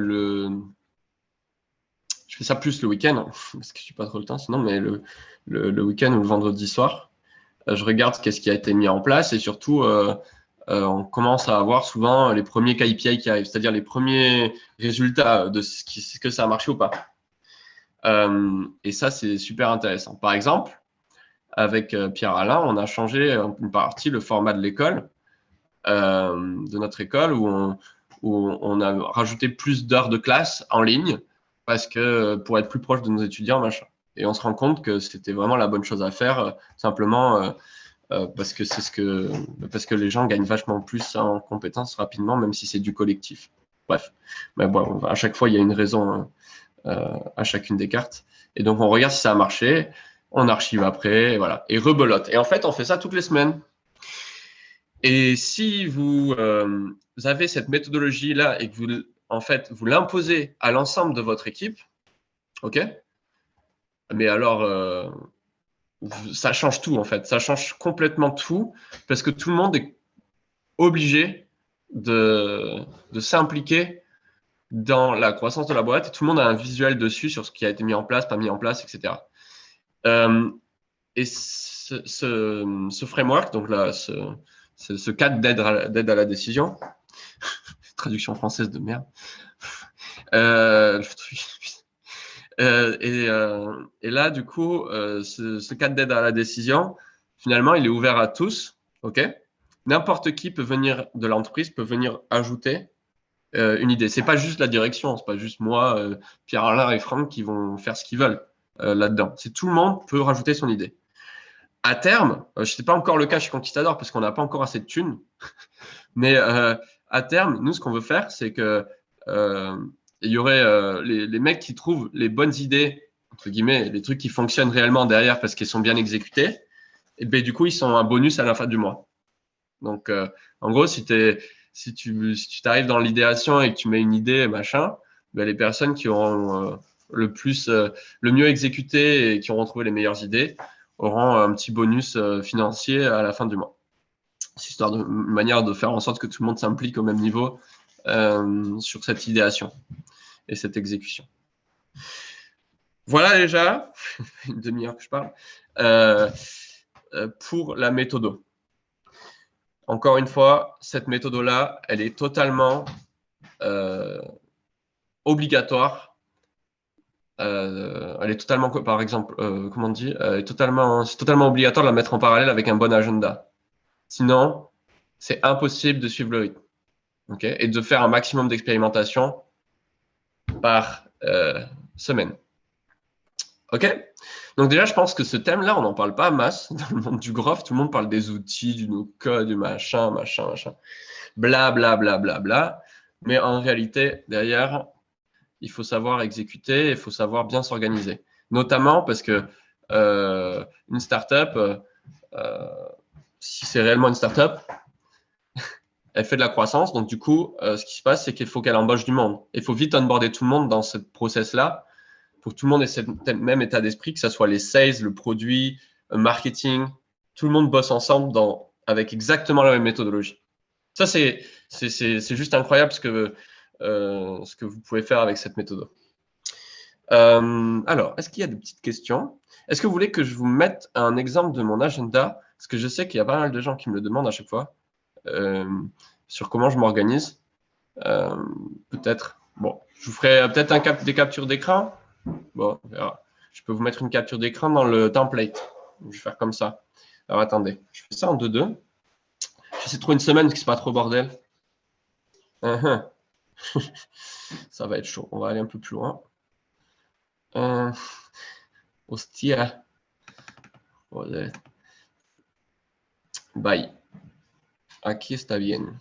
plus le week-end, parce que je n'ai pas trop le temps sinon, mais le week-end ou le vendredi soir, je regarde qu'est-ce qui a été mis en place et surtout, on commence à avoir souvent les premiers KPI qui arrivent, c'est-à-dire les premiers résultats de ce que ça a marché ou pas. Et ça, c'est super intéressant. Par exemple, avec Pierre-Alain, on a changé une partie, le format de l'école, de notre école, où on a rajouté plus d'heures de classe en ligne parce que pour être plus proche de nos étudiants, machin. Et on se rend compte que c'était vraiment la bonne chose à faire, simplement parce que les gens gagnent vachement plus en compétences rapidement, même si c'est du collectif. Bref, mais bon, à chaque fois, il y a une raison à chacune des cartes. Et donc, on regarde si ça a marché, on archive après, et voilà. Et rebelote. Et en fait, on fait ça toutes les semaines. Et si vous avez cette méthodologie-là et que vous l'imposez à l'ensemble de votre équipe, OK? Mais alors, ça change tout, en fait. Ça change complètement tout parce que tout le monde est obligé de s'impliquer dans la croissance de la boîte et tout le monde a un visuel dessus sur ce qui a été mis en place, pas mis en place, etc. Et ce framework, donc là, ce cadre d'aide à la décision, traduction française de merde. Et là, du coup, ce cadre d'aide à la décision, finalement, il est ouvert à tous. OK? N'importe qui peut venir de l'entreprise, peut venir ajouter une idée. C'est pas juste la direction, c'est pas juste moi, Pierre-Alain et Franck qui vont faire ce qu'ils veulent là-dedans. C'est tout le monde peut rajouter son idée. À terme, je sais pas encore le cas chez Conquistador parce qu'on n'a pas encore assez de thunes, mais à terme, nous, ce qu'on veut faire, c'est que il y aurait les mecs qui trouvent les bonnes idées, entre guillemets, les trucs qui fonctionnent réellement derrière parce qu'ils sont bien exécutés, et ben du coup, ils sont un bonus à la fin du mois. Donc, en gros, si tu t'arrives dans l'idéation et que tu mets une idée, machin, ben, les personnes qui auront le mieux exécuté et qui auront trouvé les meilleures idées auront un petit bonus financier à la fin du mois. C'est histoire de manière de faire en sorte que tout le monde s'implique au même niveau sur cette idéation et cette exécution. Voilà déjà, une demi-heure que je parle, pour la méthode. Encore une fois, cette méthode-là, elle est totalement obligatoire. Elle est totalement, par exemple, comment on dit, c'est totalement obligatoire de la mettre en parallèle avec un bon agenda. Sinon, c'est impossible de suivre le rythme. Okay, et de faire un maximum d'expérimentation par semaine. OK? Donc déjà, je pense que ce thème-là, on n'en parle pas masse dans le monde du graph. Tout le monde parle des outils, du no-code, du machin. Bla, bla, bla, bla, bla. Mais en réalité, derrière, il faut savoir exécuter, il faut savoir bien s'organiser. Notamment parce que une startup, si c'est réellement une startup, elle fait de la croissance. Donc, du coup, ce qui se passe, c'est qu'il faut qu'elle embauche du monde. Il faut vite onboarder tout le monde dans ce process-là pour que tout le monde ait ce même état d'esprit, que ce soit les sales, le produit, le marketing. Tout le monde bosse ensemble avec exactement la même méthodologie. Ça, c'est juste incroyable ce que vous pouvez faire avec cette méthode. Alors, est-ce qu'il y a des petites questions? Est-ce que vous voulez que je vous mette un exemple de mon agenda? Parce que je sais qu'il y a pas mal de gens qui me le demandent à chaque fois. Sur comment je m'organise. Peut-être. Bon, je vous ferai peut-être des captures d'écran. Bon, on verra. Je peux vous mettre une capture d'écran dans le template. Je vais faire comme ça. Alors, attendez. Je fais ça en 2-2. J'essaie de trouver une semaine qui n'est pas trop bordel. Ça va être chaud. On va aller un peu plus loin. Hostia. Bye. Aquí está bien.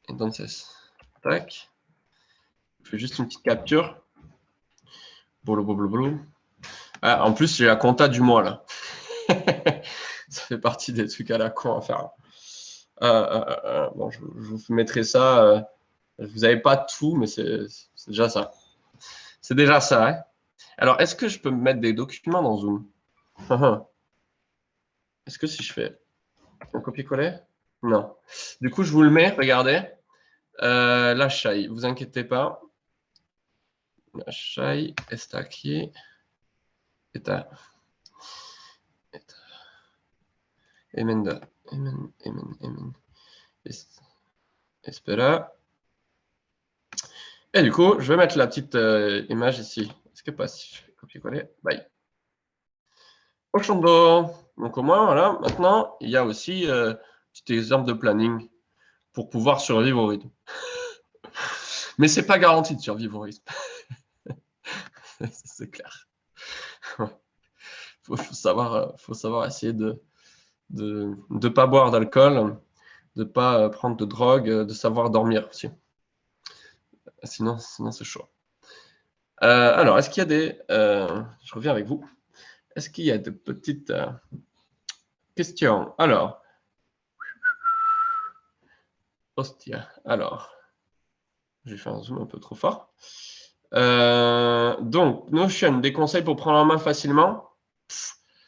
Entonces, tac. Je fais juste une petite capture. Ah, en plus, j'ai la compta du mois là. Ça fait partie des trucs à la con à faire. Bon, je vous mettrai ça. Vous n'avez pas tout, mais c'est déjà ça. C'est déjà ça. Hein. Alors, est-ce que je peux mettre des documents dans Zoom? Est-ce que si je fais un copier-coller? Non. Du coup, je vous le mets. Regardez. La Shai, vous inquiétez pas. La Shai está aquí. Está. Emenda. Espera. Et du coup, je vais mettre la petite image ici. Est-ce que pas si je fais copier-coller? Bye. Ochondo. Donc au moins, voilà. Maintenant, il y a aussi un petit exemple de planning pour pouvoir survivre au rythme. Mais c'est pas garanti de survivre au rythme. C'est clair. Faut savoir essayer de pas boire d'alcool, de pas prendre de drogue, de savoir dormir aussi. Sinon c'est chaud. Alors, est-ce qu'il y a je reviens avec vous. Est-ce qu'il y a de petites questions? Alors, hostia. Alors, j'ai fait un zoom un peu trop fort. Donc, Notion, des conseils pour prendre en main facilement.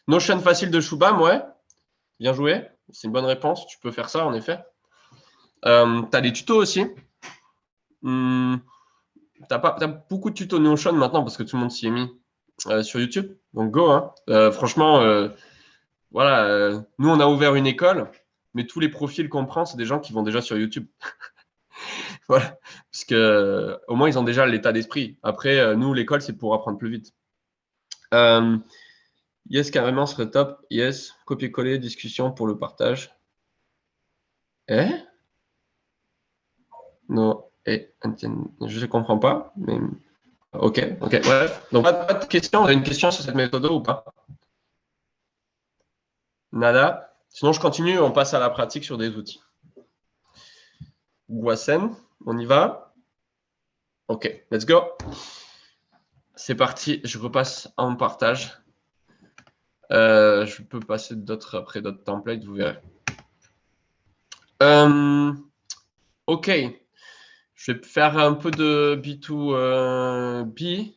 Notion facile de Shubham, ouais. Bien joué. C'est une bonne réponse. Tu peux faire ça, en effet. Tu as des tutos aussi. T'as beaucoup de tutos Notion maintenant parce que tout le monde s'y est mis sur YouTube. Donc, go. Hein. Franchement, voilà. Nous, on a ouvert une école, mais tous les profils qu'on prend, c'est des gens qui vont déjà sur YouTube. Voilà. Parce que au moins, ils ont déjà l'état d'esprit. Après, nous, l'école, c'est pour apprendre plus vite. Yes, carrément, ce serait top. Yes, copier-coller, discussion pour le partage. Non, je ne comprends pas, mais ok, ouais. Donc, pas de questions. Vous avez une question sur cette méthode ou pas? Nada. Sinon, je continue, on passe à la pratique sur des outils. Guasen, on y va? Ok, let's go. C'est parti, je repasse en partage. Je peux passer d'autres templates, vous verrez. Ok, je vais faire un peu de B2B.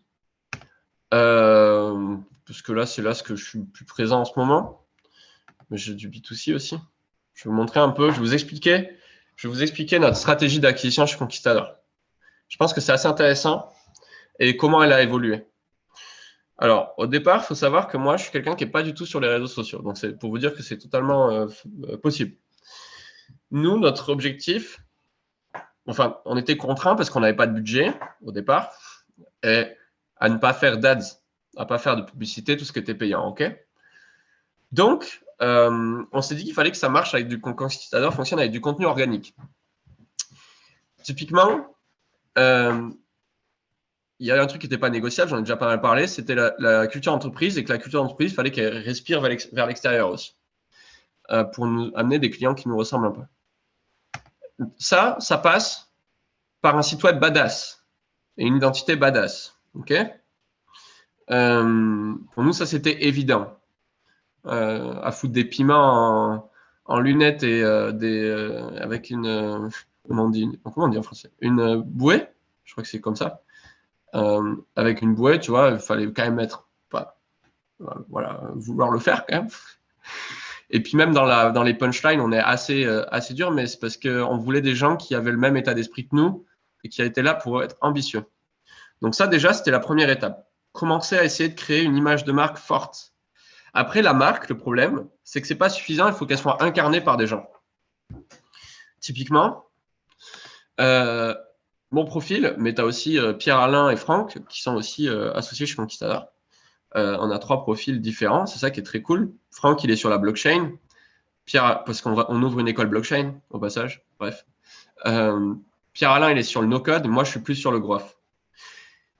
Parce que là, c'est là ce que je suis le plus présent en ce moment. Mais j'ai du B2C aussi. Je vais vous montrer un peu, je vais vous expliquer notre stratégie d'acquisition chez Conquistador. Je pense que c'est assez intéressant et comment elle a évolué. Alors, au départ, il faut savoir que moi, je suis quelqu'un qui n'est pas du tout sur les réseaux sociaux. Donc, c'est pour vous dire que c'est totalement possible. Nous, notre objectif, enfin, on était contraints parce qu'on n'avait pas de budget au départ et à ne pas faire d'ads, à ne pas faire de publicité, tout ce qui était payant, ok? Donc, on s'est dit qu'il fallait que ça marche avec Conquistador fonctionne avec du contenu organique. Typiquement, il y a un truc qui n'était pas négociable, j'en ai déjà pas mal parlé, c'était la culture entreprise, et que la culture entreprise, il fallait qu'elle respire vers l'extérieur aussi, pour nous amener des clients qui nous ressemblent un peu. Ça passe par un site web badass et une identité badass. Ok. Pour nous, ça c'était évident. À foutre des piments en lunettes et avec une comment on dit en français, une bouée, je crois que c'est comme ça. Avec une bouée, tu vois, il fallait quand même voilà, vouloir le faire quand même. Et puis même dans les punchlines, on est assez dur, mais c'est parce qu'on voulait des gens qui avaient le même état d'esprit que nous et qui étaient là pour être ambitieux. Donc ça, déjà, c'était la première étape. Commencer à essayer de créer une image de marque forte. Après, la marque, le problème, c'est que c'est pas suffisant, il faut qu'elle soit incarnée par des gens. Typiquement, mon profil, mais tu as aussi Pierre-Alain et Franck, qui sont aussi associés chez Conquistador. On a 3 profils différents, c'est ça qui est très cool. Franck, il est sur la blockchain. Pierre, parce qu'on ouvre une école blockchain, au passage. Bref. Pierre-Alain, il est sur le no-code. Moi, je suis plus sur le growth.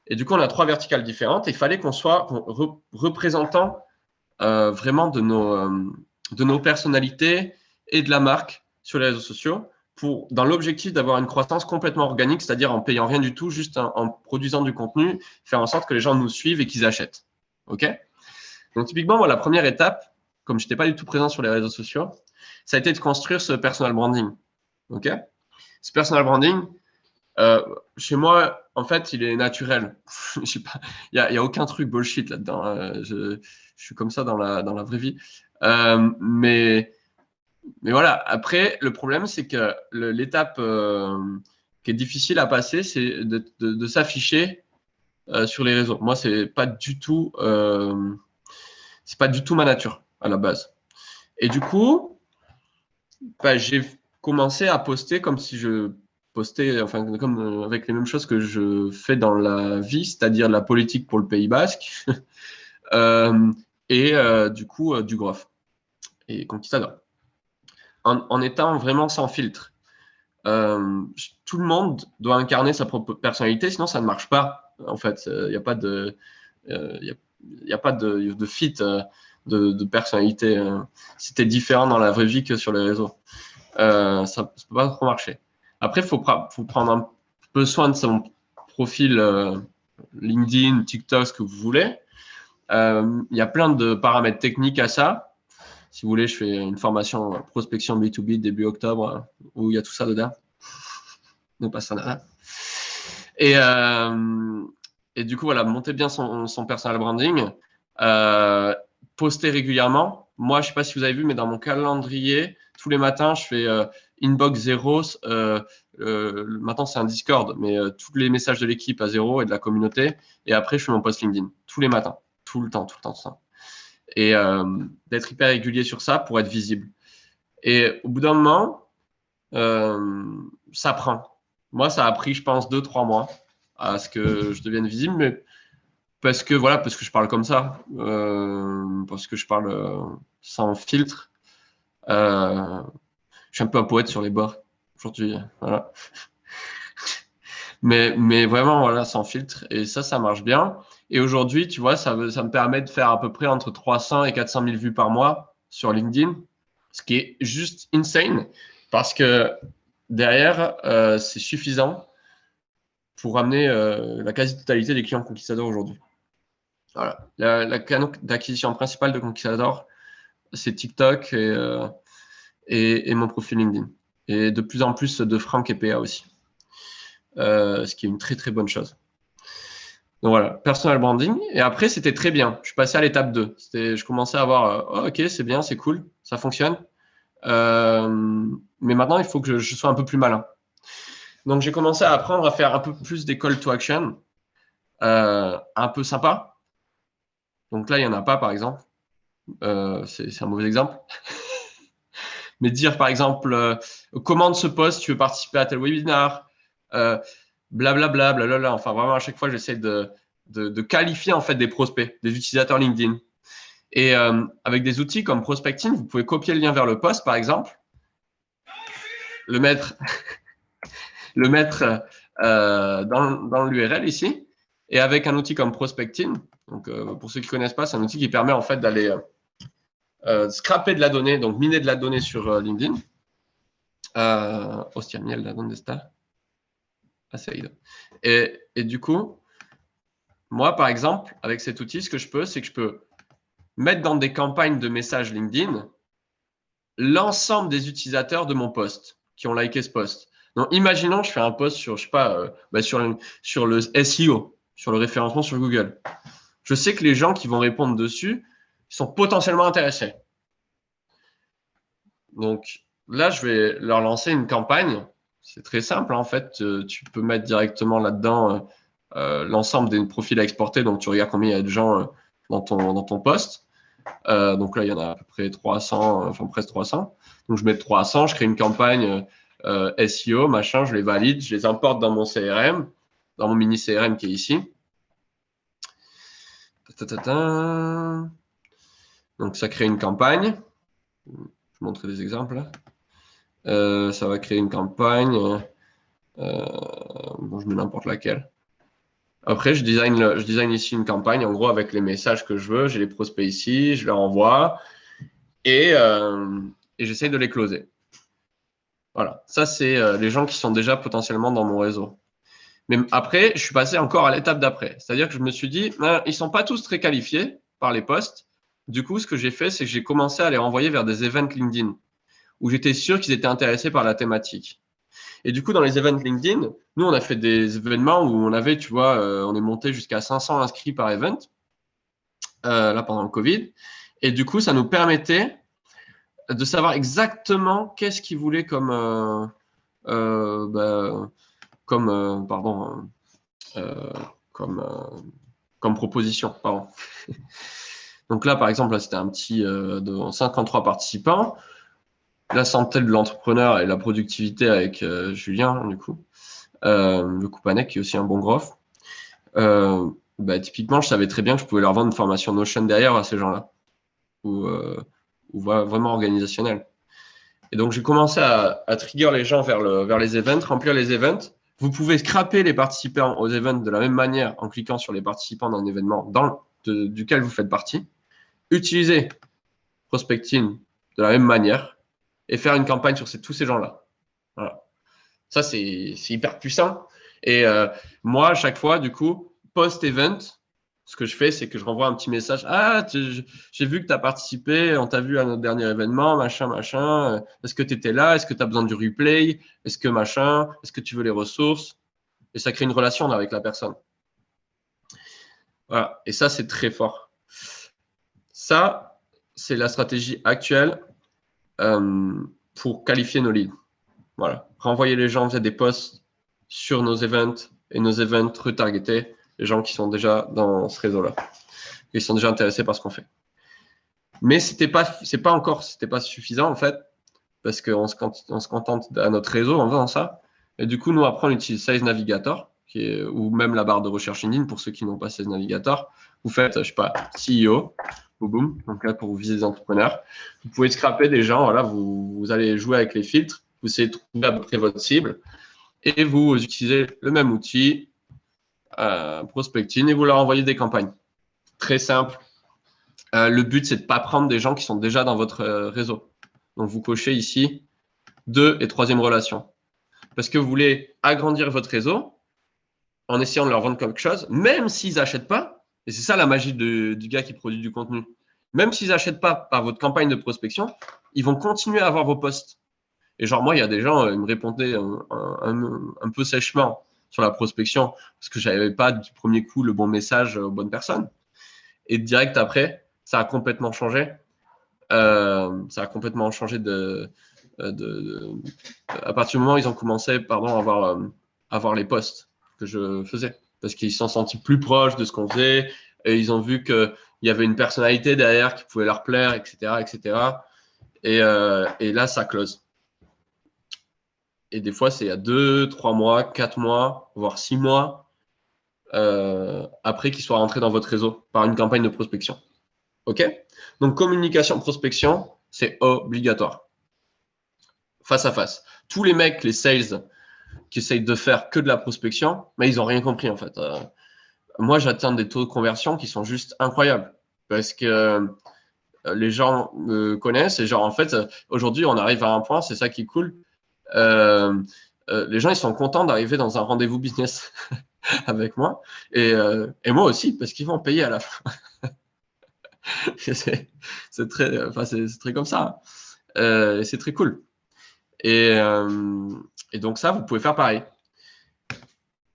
Et du coup, on a 3 verticales différentes. Et il fallait qu'on soit représentant vraiment de nos personnalités et de la marque sur les réseaux sociaux dans l'objectif d'avoir une croissance complètement organique, c'est-à-dire en payant rien du tout, juste en produisant du contenu, faire en sorte que les gens nous suivent et qu'ils achètent. OK ? Donc, typiquement, moi, la première étape, comme je n'étais pas du tout présent sur les réseaux sociaux, ça a été de construire ce personal branding. OK ? Ce personal branding, chez moi, en fait, il est naturel. Je sais pas, il y a aucun truc bullshit là-dedans. Je suis comme ça dans la vraie vie. Mais voilà. Après, le problème, c'est que l'étape qui est difficile à passer, c'est de s'afficher sur les réseaux. Moi, c'est pas du tout ma nature à la base. Et du coup, j'ai commencé à poster comme si je postais, enfin, comme avec les mêmes choses que je fais dans la vie, c'est-à-dire la politique pour le Pays Basque, et du coup, du growth et Conquistador. En étant vraiment sans filtre. Tout le monde doit incarner sa propre personnalité, sinon ça ne marche pas. En fait, il n'y a pas de, y a pas de fit de personnalité. Si tu es différent dans la vraie vie que sur les réseaux, ça ne peut pas trop marcher. Après, il faut prendre un peu soin de son profil LinkedIn, TikTok, ce que vous voulez. Il y a plein de paramètres techniques à ça. Si vous voulez, je fais une formation prospection B2B début octobre où il y a tout ça dedans. Ne pas ça nada. Et du coup, voilà, monter bien son personal branding, poster régulièrement. Moi, je ne sais pas si vous avez vu, mais dans mon calendrier, tous les matins, je fais inbox 0. Maintenant, c'est un Discord, mais tous les messages de l'équipe à 0 et de la communauté. Et après, je fais mon post LinkedIn tous les matins, tout le temps. Et d'être hyper régulier sur ça pour être visible. Et au bout d'un moment, ça prend. Moi, ça a pris, je pense, 2-3 mois à ce que je devienne visible, mais parce que je parle comme ça, parce que je parle sans filtre. Je suis un peu un poète sur les bords aujourd'hui. Voilà. Mais vraiment, voilà, sans filtre. Et ça marche bien. Et aujourd'hui, tu vois, ça me permet de faire à peu près entre 300 et 400 000 vues par mois sur LinkedIn, ce qui est juste insane parce que derrière, c'est suffisant pour ramener la quasi-totalité des clients Conquistador aujourd'hui. Voilà. La canal d'acquisition principale de Conquistador, c'est TikTok et mon profil LinkedIn. Et de plus en plus de Franck et PA aussi. Ce qui est une très très bonne chose. Donc voilà, personal branding. Et après, c'était très bien. Je suis passé à l'étape 2. Je commençais à avoir, oh, ok, c'est bien, c'est cool, ça fonctionne. Mais maintenant, il faut que je sois un peu plus malin. Donc, j'ai commencé à apprendre à faire un peu plus des call to action, un peu sympa. Donc là, il n'y en a pas, par exemple. C'est un mauvais exemple. Mais dire, par exemple, commande ce post, tu veux participer à tel webinar, blablabla, blablabla. Enfin, vraiment, à chaque fois, j'essaie de qualifier en fait des prospects, des utilisateurs LinkedIn. Et avec des outils comme Prospecting, vous pouvez copier le lien vers le post, par exemple, le mettre dans l'URL ici. Et avec un outil comme Prospecting, donc pour ceux qui ne connaissent pas, c'est un outil qui permet en fait d'aller scraper de la donnée, donc miner de la donnée sur LinkedIn. Hostia, miel, la donde está? Et du coup, moi, par exemple, avec cet outil, ce que je peux, c'est que je peux mettre dans des campagnes de messages LinkedIn l'ensemble des utilisateurs de mon post qui ont liké ce post. Donc, imaginons, je fais un post sur, je sais pas, sur le SEO, sur le référencement sur Google. Je sais que les gens qui vont répondre dessus sont potentiellement intéressés. Donc, là, je vais leur lancer une campagne. C'est très simple, en fait. Tu peux mettre directement là-dedans l'ensemble des profils à exporter. Donc, tu regardes combien il y a de gens dans ton post. Donc là, il y en a à peu près 300, enfin presque 300. Donc, je mets 300, je crée une campagne SEO, machin, je les valide, je les importe dans mon CRM, dans mon mini CRM qui est ici. Donc, ça crée une campagne. Je vais montrer des exemples. Ça va créer une campagne. Bon, je mets n'importe laquelle. Après, je design ici une campagne, en gros, avec les messages que je veux. J'ai les prospects ici, je leur envoie et j'essaye de les closer. Voilà, ça, c'est les gens qui sont déjà potentiellement dans mon réseau. Mais après, je suis passé encore à l'étape d'après. C'est-à-dire que je me suis dit, ils ne sont pas tous très qualifiés par les posts. Du coup, ce que j'ai fait, c'est que j'ai commencé à les renvoyer vers des events LinkedIn où j'étais sûr qu'ils étaient intéressés par la thématique. Et du coup, dans les events LinkedIn, nous, on a fait des événements où on avait, tu vois, on est monté jusqu'à 500 inscrits par event, là, pendant le Covid. Et du coup, ça nous permettait de savoir exactement qu'est-ce qu'ils voulaient comme, comme proposition. Pardon. Donc là, par exemple, là, c'était un petit de 53 participants. La santé de l'entrepreneur et la productivité avec Julien, du coup. Le Coupanec, qui est aussi un bon grof. Typiquement, je savais très bien que je pouvais leur vendre une formation Notion derrière à ces gens-là, ou vraiment organisationnelle. Et donc, j'ai commencé à trigger les gens vers les events, remplir les events. Vous pouvez scraper les participants aux events de la même manière en cliquant sur les participants d'un événement duquel vous faites partie. Utiliser Prospecting de la même manière et faire une campagne sur tous ces gens-là. Voilà. Ça, c'est hyper puissant. Et moi, à chaque fois, du coup, post-event, ce que je fais, c'est que je renvoie un petit message. Ah, j'ai vu que tu as participé, on t'a vu à notre dernier événement, machin, machin. Est-ce que tu étais là? Est-ce que tu as besoin du replay? Est-ce que machin? Est-ce que tu veux les ressources? Et ça crée une relation avec la personne. Voilà. Et ça, c'est très fort. Ça, c'est la stratégie actuelle pour qualifier nos leads. Voilà. Renvoyer les gens via des posts sur nos events et nos events retargetés, les gens qui sont déjà dans ce réseau-là, qui sont déjà intéressés par ce qu'on fait. Mais c'était pas suffisant en fait, parce qu'on se contente à notre réseau en faisant ça. Et du coup, nous après, on utilise Sales Navigator, ou même la barre de recherche LinkedIn pour ceux qui n'ont pas Sales Navigator. Vous faites, je sais pas, CEO, boum, donc là pour vous viser des entrepreneurs. Vous pouvez scraper des gens, voilà, vous allez jouer avec les filtres, vous essayez de trouver à peu près votre cible. et vous utilisez le même outil, prospecting, et vous leur envoyez des campagnes. Très simple. Le but, c'est de ne pas prendre des gens qui sont déjà dans votre réseau. Donc, vous cochez ici 2 et 3e relation. Parce que vous voulez agrandir votre réseau en essayant de leur vendre quelque chose, même s'ils n'achètent pas. Et c'est ça la magie du gars qui produit du contenu. Même s'ils n'achètent pas par votre campagne de prospection, ils vont continuer à avoir vos posts. Et genre, moi, il y a des gens, ils me répondaient un peu sèchement sur la prospection parce que je n'avais pas du premier coup le bon message aux bonnes personnes. Et direct après, ça a complètement changé. À partir du moment où ils ont commencé à avoir les posts que je faisais. Parce qu'ils se sont sentis plus proches de ce qu'on faisait et ils ont vu qu'il y avait une personnalité derrière qui pouvait leur plaire, etc. etc. Et là, ça close. Et des fois, c'est à 2, 3 mois, 4 mois, voire 6 mois après qu'ils soient rentrés dans votre réseau par une campagne de prospection. OK? Donc, communication, prospection, c'est obligatoire. Face à face. Tous les mecs, les sales qui essayent de faire que de la prospection, mais ils n'ont rien compris en fait. Moi, j'atteins des taux de conversion qui sont juste incroyables parce que les gens me connaissent et genre en fait, aujourd'hui, on arrive à un point, c'est ça qui est cool. Les gens, ils sont contents d'arriver dans un rendez-vous business avec moi et moi aussi parce qu'ils vont payer à la fin. c'est très comme ça. C'est très cool. Et donc ça, vous pouvez faire pareil.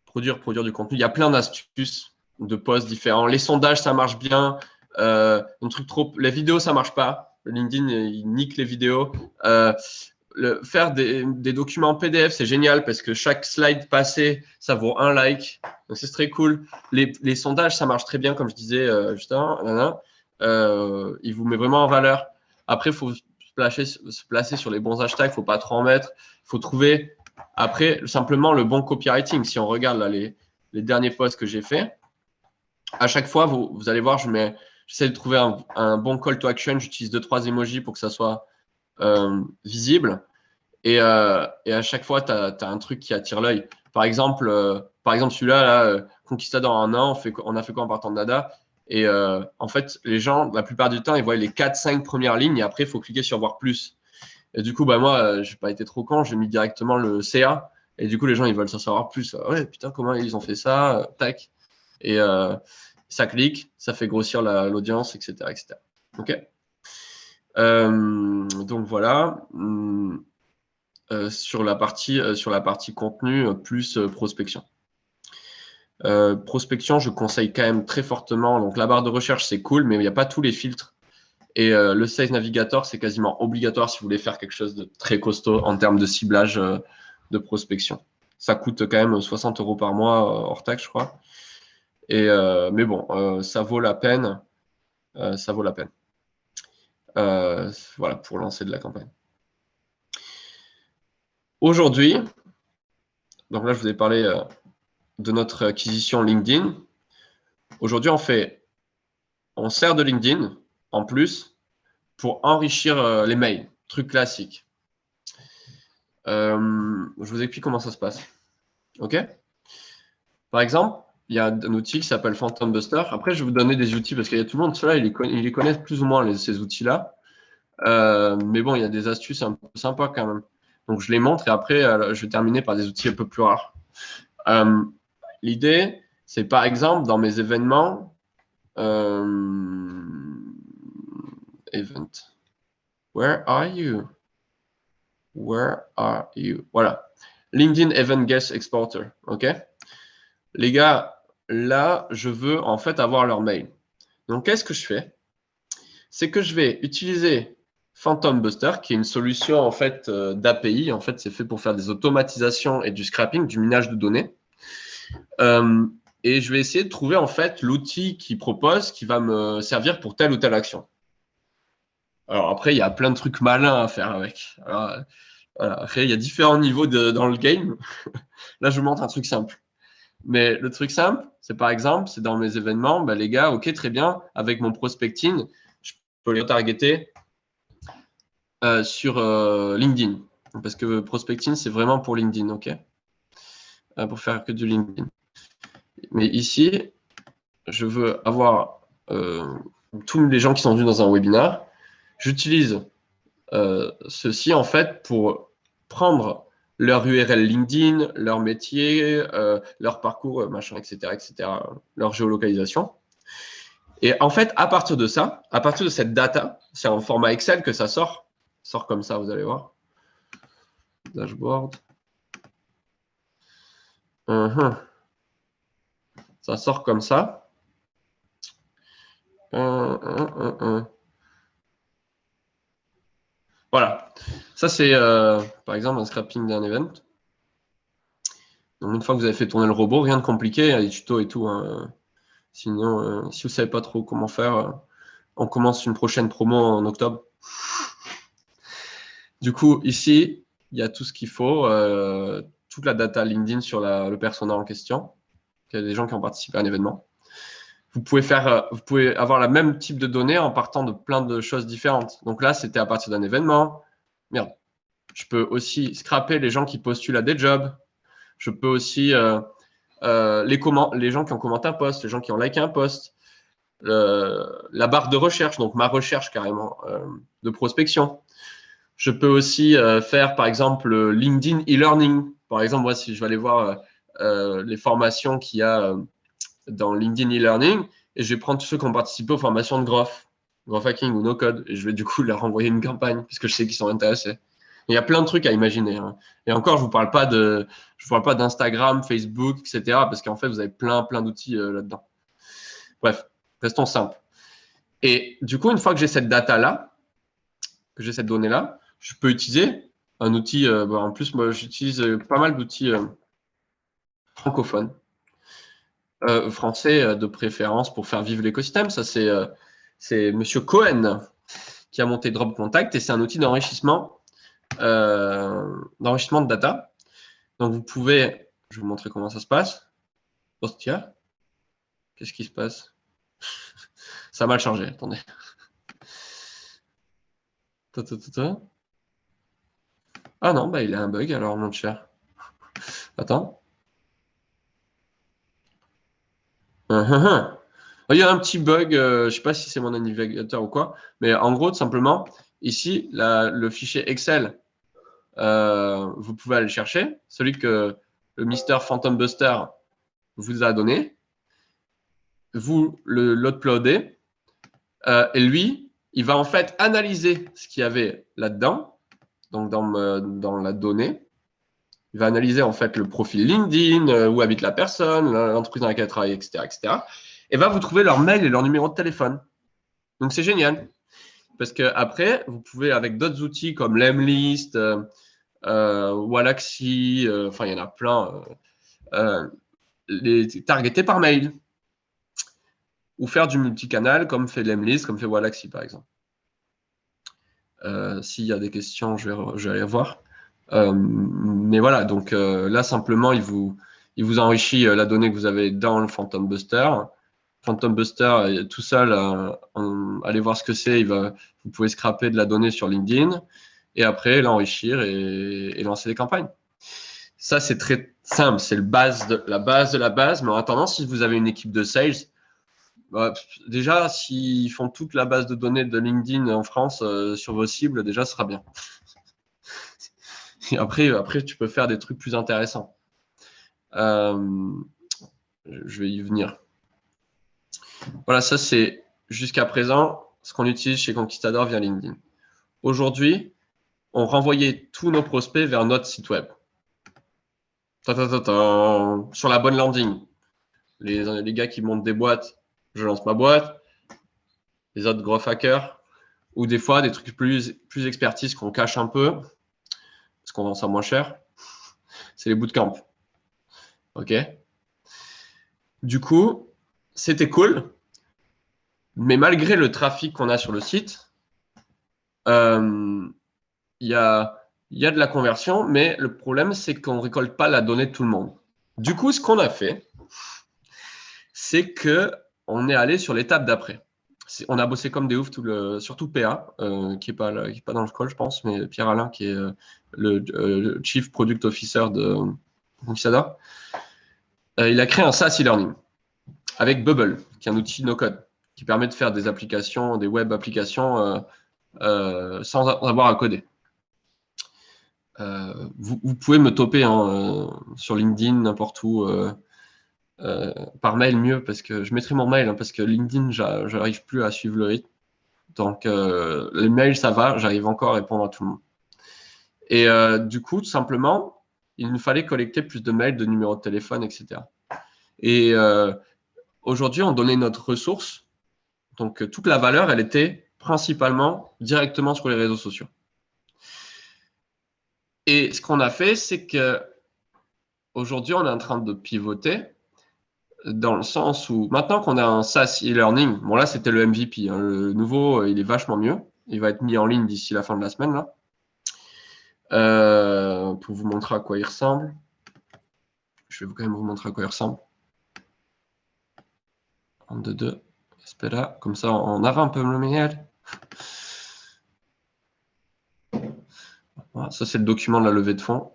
Produire du contenu. Il y a plein d'astuces de posts différents. Les sondages, ça marche bien. Les vidéos, ça marche pas. Le LinkedIn, il nique les vidéos. Faire des documents PDF, c'est génial parce que chaque slide passé, ça vaut un like. Donc, c'est très cool. Les sondages, ça marche très bien, comme je disais juste avant. Il vous met vraiment en valeur. Après, il faut se placer sur les bons hashtags. Il ne faut pas trop en mettre. Il faut trouver, après, simplement le bon copywriting. Si on regarde là, les derniers posts que j'ai faits, à chaque fois, vous allez voir, j'essaie de trouver un bon call to action. J'utilise 2-3 emojis pour que ça soit visible. Et à chaque fois, tu as un truc qui attire l'œil. Par exemple celui-là, là, Conquistador en un an, on a fait quoi en partant de Nada? Et en fait, les gens, la plupart du temps, ils voient les 4-5 premières lignes et après, il faut cliquer sur voir plus. Et du coup, moi, j'ai pas été trop con, j'ai mis directement le CA. Et du coup, les gens, ils veulent s'en savoir plus. Ouais, putain, comment ils ont fait ça? Tac. Et ça clique, ça fait grossir l'audience, etc., etc. OK. Donc voilà. Sur la partie contenu plus prospection. Prospection, je conseille quand même très fortement. Donc la barre de recherche, c'est cool, mais il n'y a pas tous les filtres. Et le Sales Navigator, c'est quasiment obligatoire si vous voulez faire quelque chose de très costaud en termes de ciblage de prospection. Ça coûte quand même 60 € par mois hors taxe, je crois. Mais bon, ça vaut la peine. Ça vaut la peine. Voilà, pour lancer de la campagne. Aujourd'hui, donc là, je vous ai parlé de notre acquisition LinkedIn. Aujourd'hui, on sert de LinkedIn en plus pour enrichir les mails, truc classique. Je vous explique comment ça se passe. OK? Par exemple, il y a un outil qui s'appelle Phantom Buster. Après, je vais vous donner des outils parce qu'il y a tout le monde, ceux-là, ils les connaissent plus ou moins, ces outils-là. Mais bon, il y a des astuces un peu sympas quand même. Donc, je les montre et après, je vais terminer par des outils un peu plus rares. L'idée, c'est par exemple, dans mes événements, event. Where are you? Where are you? Voilà. LinkedIn Event Guest Exporter. OK? Les gars, là, je veux en fait avoir leur mail. Donc, qu'est-ce que je fais? C'est que je vais utiliser Phantom Buster, qui est une solution en fait d'API. En fait, c'est fait pour faire des automatisations et du scrapping, du minage de données. Et je vais essayer de trouver en fait l'outil qu'il propose qui va me servir pour telle ou telle action. Alors après, il y a plein de trucs malins à faire avec. Alors, voilà. Après, il y a différents niveaux dans le game. Là, je vous montre un truc simple. Mais le truc simple, c'est par exemple, c'est dans mes événements, les gars, ok, très bien, avec mon prospecting, je peux les retargeter sur LinkedIn. Parce que prospecting, c'est vraiment pour LinkedIn, ok. pour faire que du LinkedIn. Mais ici, je veux avoir tous les gens qui sont venus dans un webinaire. J'utilise ceci en fait pour prendre leur URL LinkedIn, leur métier, leur parcours, machin, etc., leur géolocalisation. Et en fait, à partir de ça, à partir de cette data, c'est en format Excel que ça sort. Ça sort comme ça, vous allez voir. Dashboard. Ça sort comme ça. Voilà. Ça, c'est par exemple un scrapping d'un event. Donc, une fois que vous avez fait tourner le robot, rien de compliqué, il y a des tutos et tout. Hein. Sinon, si vous ne savez pas trop comment faire, on commence une prochaine promo en octobre. Du coup, ici, il y a tout ce qu'il faut, toute la data LinkedIn sur le persona en question. Il y a des gens qui ont participé à un événement. Vous pouvez avoir le même type de données en partant de plein de choses différentes. Donc là, c'était à partir d'un événement. Merde. Je peux aussi scraper les gens qui postulent à des jobs. Je peux aussi les gens qui ont commenté un post, les gens qui ont liké un post, la barre de recherche, donc ma recherche carrément de prospection. Je peux aussi faire, par exemple, LinkedIn e-learning. Par exemple, moi, si je vais aller voir les formations qu'il y a dans LinkedIn e-learning, et je vais prendre tous ceux qui ont participé aux formations de Growth Hacking ou No Code, et je vais du coup leur envoyer une campagne, puisque je sais qu'ils sont intéressés. Il y a plein de trucs à imaginer. Hein. Et encore, je vous parle pas d'Instagram, Facebook, etc. Parce qu'en fait, vous avez plein d'outils là-dedans. Bref, restons simples. Et du coup, une fois que j'ai cette data-là, que j'ai cette donnée-là, je peux utiliser un outil. En plus, moi, j'utilise pas mal d'outils francophones, français de préférence pour faire vivre l'écosystème. Ça, c'est Monsieur Cohen qui a monté Drop Contact et c'est un outil d'enrichissement de data. Donc, vous pouvez, je vais vous montrer comment ça se passe. Hostia, qu'est-ce qui se passe? Ça a mal chargé, attendez. Ah non, bah il a un bug alors, mon cher. Attends. Il y a un petit bug, je ne sais pas si c'est mon navigateur ou quoi, mais en gros, tout simplement, ici, le fichier Excel, vous pouvez aller le chercher, celui que le Mister Phantom Buster vous a donné, vous l'uploadez, et lui, il va en fait analyser ce qu'il y avait là-dedans, donc dans la donnée. Il va analyser en fait le profil LinkedIn, où habite la personne, l'entreprise dans laquelle elle travaille, etc. Et va vous trouver leur mail et leur numéro de téléphone. Donc c'est génial. Parce qu'après, vous pouvez, avec d'autres outils comme Lemlist, Wallaxy, enfin il y en a plein, les targeter par mail. Ou faire du multicanal comme fait Lemlist, comme fait Wallaxy par exemple. S'il y a des questions, je vais aller voir. Mais voilà, donc là simplement, il vous enrichit la donnée que vous avez dans le Phantom Buster. Phantom Buster tout seul, allez voir ce que c'est. Vous pouvez scraper de la donnée sur LinkedIn et après l'enrichir et lancer des campagnes. Ça, c'est très simple. C'est la base de la base. Mais en attendant, si vous avez une équipe de sales, déjà, s'ils font toute la base de données de LinkedIn en France sur vos cibles, déjà, ce sera bien. Et après, tu peux faire des trucs plus intéressants. Je vais y venir. Voilà, ça, c'est jusqu'à présent ce qu'on utilise chez Conquistador via LinkedIn. Aujourd'hui, on renvoyait tous nos prospects vers notre site web. Sur la bonne landing. Les gars qui montent des boîtes, je lance ma boîte. Les autres gros hackers. Ou des fois, des trucs plus expertise qu'on cache un peu, parce qu'on vend ça moins cher. C'est les bootcamps. OK. Du coup, c'était cool. Mais malgré le trafic qu'on a sur le site, il y a de la conversion, mais le problème, c'est qu'on ne récolte pas la donnée de tout le monde. Du coup, ce qu'on a fait, c'est qu'on est allé sur l'étape d'après. On a bossé comme des oufs, surtout PA, qui n'est pas dans le call, je pense, mais Pierre-Alain, qui est le Chief Product Officer Conquistador. Il a créé un SaaS e-learning avec Bubble, qui est un outil no-code, qui permet de faire des applications, des web applications sans avoir à coder. Vous pouvez me toper sur LinkedIn, n'importe où, par mail mieux, parce que je mettrai mon mail, parce que LinkedIn, j'arrive plus à suivre le rythme. Donc, les mails, ça va, j'arrive encore à répondre à tout le monde. Et du coup, tout simplement, il nous fallait collecter plus de mails, de numéros de téléphone, etc. Et aujourd'hui, on donnait notre ressource. Donc, toute la valeur, elle était principalement directement sur les réseaux sociaux. Et ce qu'on a fait, c'est que aujourd'hui, on est en train de pivoter dans le sens où maintenant qu'on a un SaaS e-learning, bon là, c'était le MVP. Le nouveau, il est vachement mieux. Il va être mis en ligne d'ici la fin de la semaine, là. Pour vous montrer à quoi il ressemble. Je vais quand même vous montrer à quoi il ressemble. 1, 2, 2. Espera, comme ça, on a un peu le meilleur. Voilà, ça, c'est le document de la levée de fonds.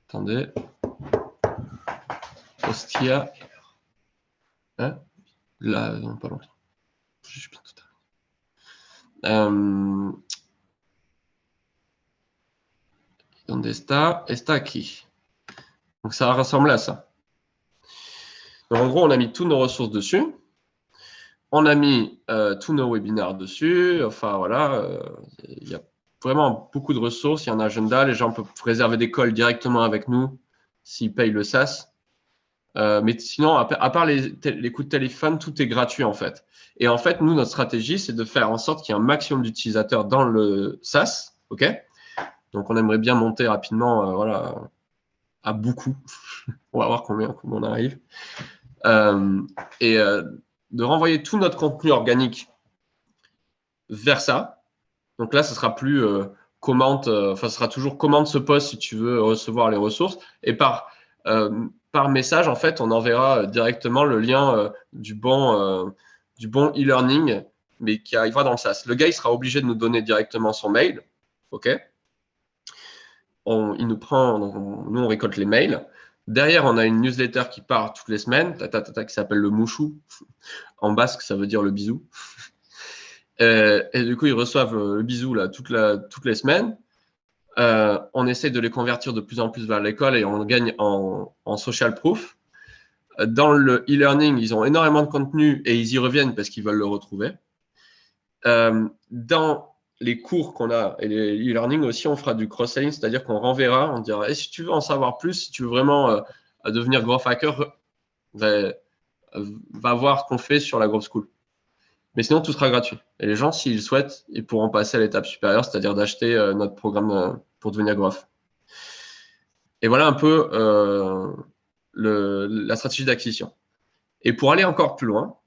Attendez. Hostia. Hein? Là, non, pas longtemps. Je suis bientôt terminé. Donde está? Está aquí. Donc, ça ressemble à ça. Donc, en gros, on a mis toutes nos ressources dessus. On a mis tous nos webinaires dessus. Enfin, voilà. Il y a vraiment beaucoup de ressources. Il y a un agenda. Les gens peuvent réserver des calls directement avec nous s'ils payent le SaaS. Mais sinon, à part les coups de téléphone, tout est gratuit en fait. Et en fait, nous, notre stratégie, c'est de faire en sorte qu'il y ait un maximum d'utilisateurs dans le SaaS. OK ? Donc, on aimerait bien monter rapidement voilà, à beaucoup. On va voir combien on arrive. Et de renvoyer tout notre contenu organique vers ça. Donc là, ce sera plus commente, ce sera toujours commande ce post si tu veux recevoir les ressources. Et par message, en fait, on enverra directement le lien du bon e-learning, mais qui arrivera dans le SaaS. Le gars, il sera obligé de nous donner directement son mail. OK ? Il nous prend, nous, on récolte les mails. Derrière, on a une newsletter qui part toutes les semaines, qui s'appelle le mouchou. En basque, ça veut dire le bisou. Et du coup, ils reçoivent le bisou là, toutes les semaines. On essaie de les convertir de plus en plus vers l'école et on gagne en social proof. Dans le e-learning, ils ont énormément de contenu et ils y reviennent parce qu'ils veulent le retrouver. Dans les cours qu'on a et les e-learning aussi, on fera du cross-selling, c'est-à-dire qu'on renverra, on dira si tu veux en savoir plus, si tu veux vraiment devenir growth hacker, va voir ce qu'on fait sur la Growth School. Mais sinon, tout sera gratuit. Et les gens, s'ils souhaitent, ils pourront passer à l'étape supérieure, c'est-à-dire d'acheter notre programme pour devenir growth. Et voilà un peu la stratégie d'acquisition. Et pour aller encore plus loin,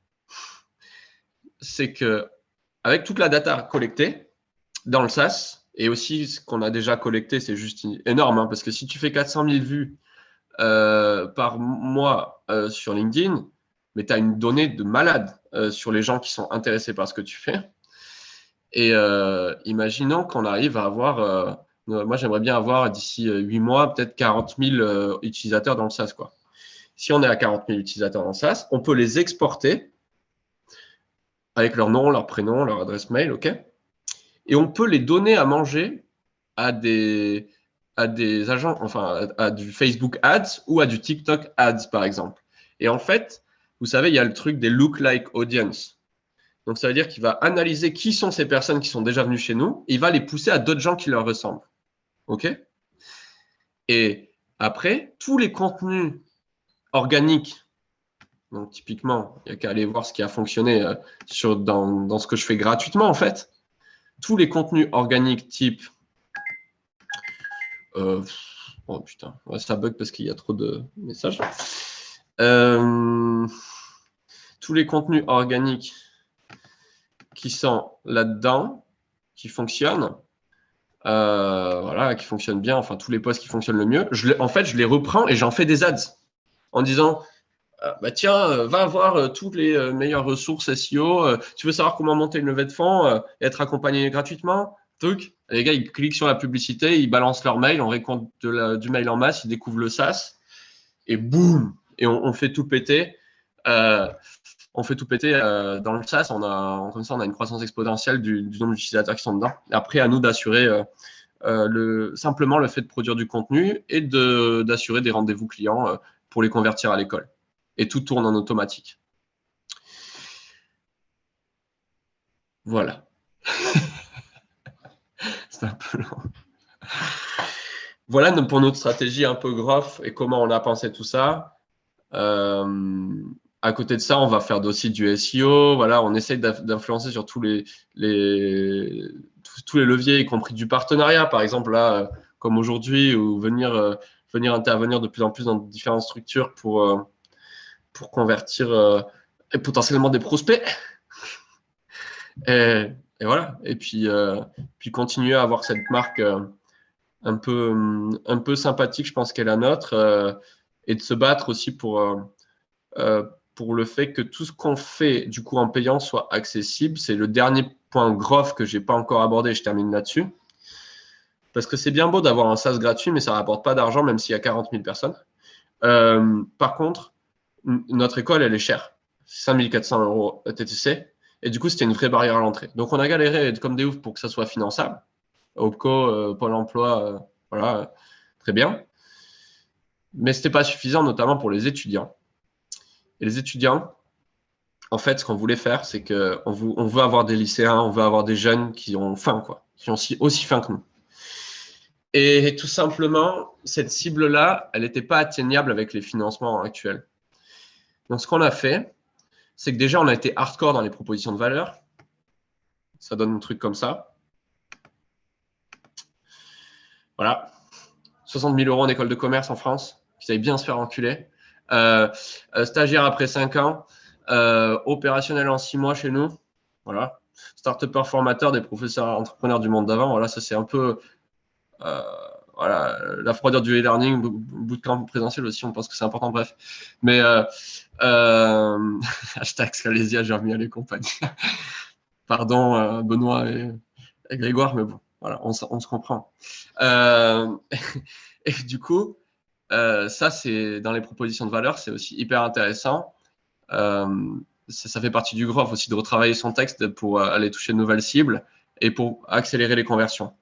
c'est que avec toute la data collectée dans le SaaS, et aussi ce qu'on a déjà collecté, c'est juste énorme, parce que si tu fais 400 000 vues par mois sur LinkedIn, mais tu as une donnée de malade sur les gens qui sont intéressés par ce que tu fais. Et imaginons qu'on arrive à avoir, moi j'aimerais bien avoir d'ici 8 mois, peut-être 40 000 utilisateurs dans le SaaS, quoi. Si on est à 40 000 utilisateurs dans le SaaS, on peut les exporter avec leur nom, leur prénom, leur adresse mail, OK ? Et on peut les donner à manger à des agents, enfin à du Facebook Ads ou à du TikTok Ads, par exemple. Et en fait, vous savez, il y a le truc des look-like audience. Donc, ça veut dire qu'il va analyser qui sont ces personnes qui sont déjà venues chez nous et il va les pousser à d'autres gens qui leur ressemblent. OK ? Et après, tous les contenus organiques, donc typiquement, il n'y a qu'à aller voir ce qui a fonctionné dans ce que je fais gratuitement, en fait. Tous les contenus organiques type… oh putain, ouais, ça bug parce qu'il y a trop de messages. Tous les contenus organiques qui sont là-dedans, qui fonctionnent, voilà, qui fonctionnent bien, enfin tous les posts qui fonctionnent le mieux, en fait, je les reprends et j'en fais des ads en disant bah tiens, va voir toutes les meilleures ressources SEO, tu veux savoir comment monter une levée de fonds et être accompagné gratuitement, truc, Les gars, ils cliquent sur la publicité, ils balancent leur mail, on récompte du mail en masse, ils découvrent le SaaS et boum, et on fait tout péter. On fait tout péter dans le SaaS. Comme ça, on a une croissance exponentielle du nombre d'utilisateurs qui sont dedans. Et après, à nous d'assurer simplement le fait de produire du contenu et d'assurer des rendez-vous clients pour les convertir à l'école. Et tout tourne en automatique. Voilà. C'est un peu long. Voilà pour notre stratégie un peu growth et comment on a pensé tout ça. À côté de ça, on va faire aussi du SEO. Voilà, on essaye d'influencer sur tous les leviers, y compris du partenariat, par exemple là, comme aujourd'hui, ou venir intervenir de plus en plus dans différentes structures pour convertir et potentiellement des prospects. Et voilà. Et puis continuer à avoir cette marque un peu sympathique, je pense qu'est la nôtre, et de se battre aussi pour le fait que tout ce qu'on fait du coup en payant soit accessible. C'est le dernier point growth que j'ai pas encore abordé, je termine là-dessus. Parce que c'est bien beau d'avoir un SaaS gratuit, mais ça ne rapporte pas d'argent, même s'il y a 40 000 personnes. Par contre, notre école, elle est chère. 5 400 € TTC. Et du coup, c'était une vraie barrière à l'entrée. Donc, on a galéré comme des oufs pour que ça soit finançable. OPCO, Pôle emploi, voilà, très bien. Mais ce n'était pas suffisant, notamment pour les étudiants. Et les étudiants, en fait, ce qu'on voulait faire, c'est qu'on veut avoir des lycéens, on veut avoir des jeunes qui ont faim, quoi, qui ont aussi faim que nous. Et tout simplement, cette cible-là, elle n'était pas atteignable avec les financements actuels. Donc, ce qu'on a fait, c'est que déjà, on a été hardcore dans les propositions de valeur. Ça donne un truc comme ça. Voilà. 60 000 € en école de commerce en France, qui savent bien se faire enculer. Stagiaire après 5 ans. Opérationnel en 6 mois chez nous. Voilà. Start-upper formateur des professeurs entrepreneurs du monde d'avant. Voilà, ça c'est un peu voilà, la froideur du e-learning, bootcamp présentiel aussi, on pense que c'est important, bref. Mais hashtag Scalesia, j'ai remis à les compagnies. Pardon Benoît et Grégoire, mais bon, voilà, on se comprend. Et du coup, ça c'est dans les propositions de valeur, c'est aussi hyper intéressant. Ça fait partie du growth aussi de retravailler son texte pour aller toucher de nouvelles cibles et pour accélérer les conversions.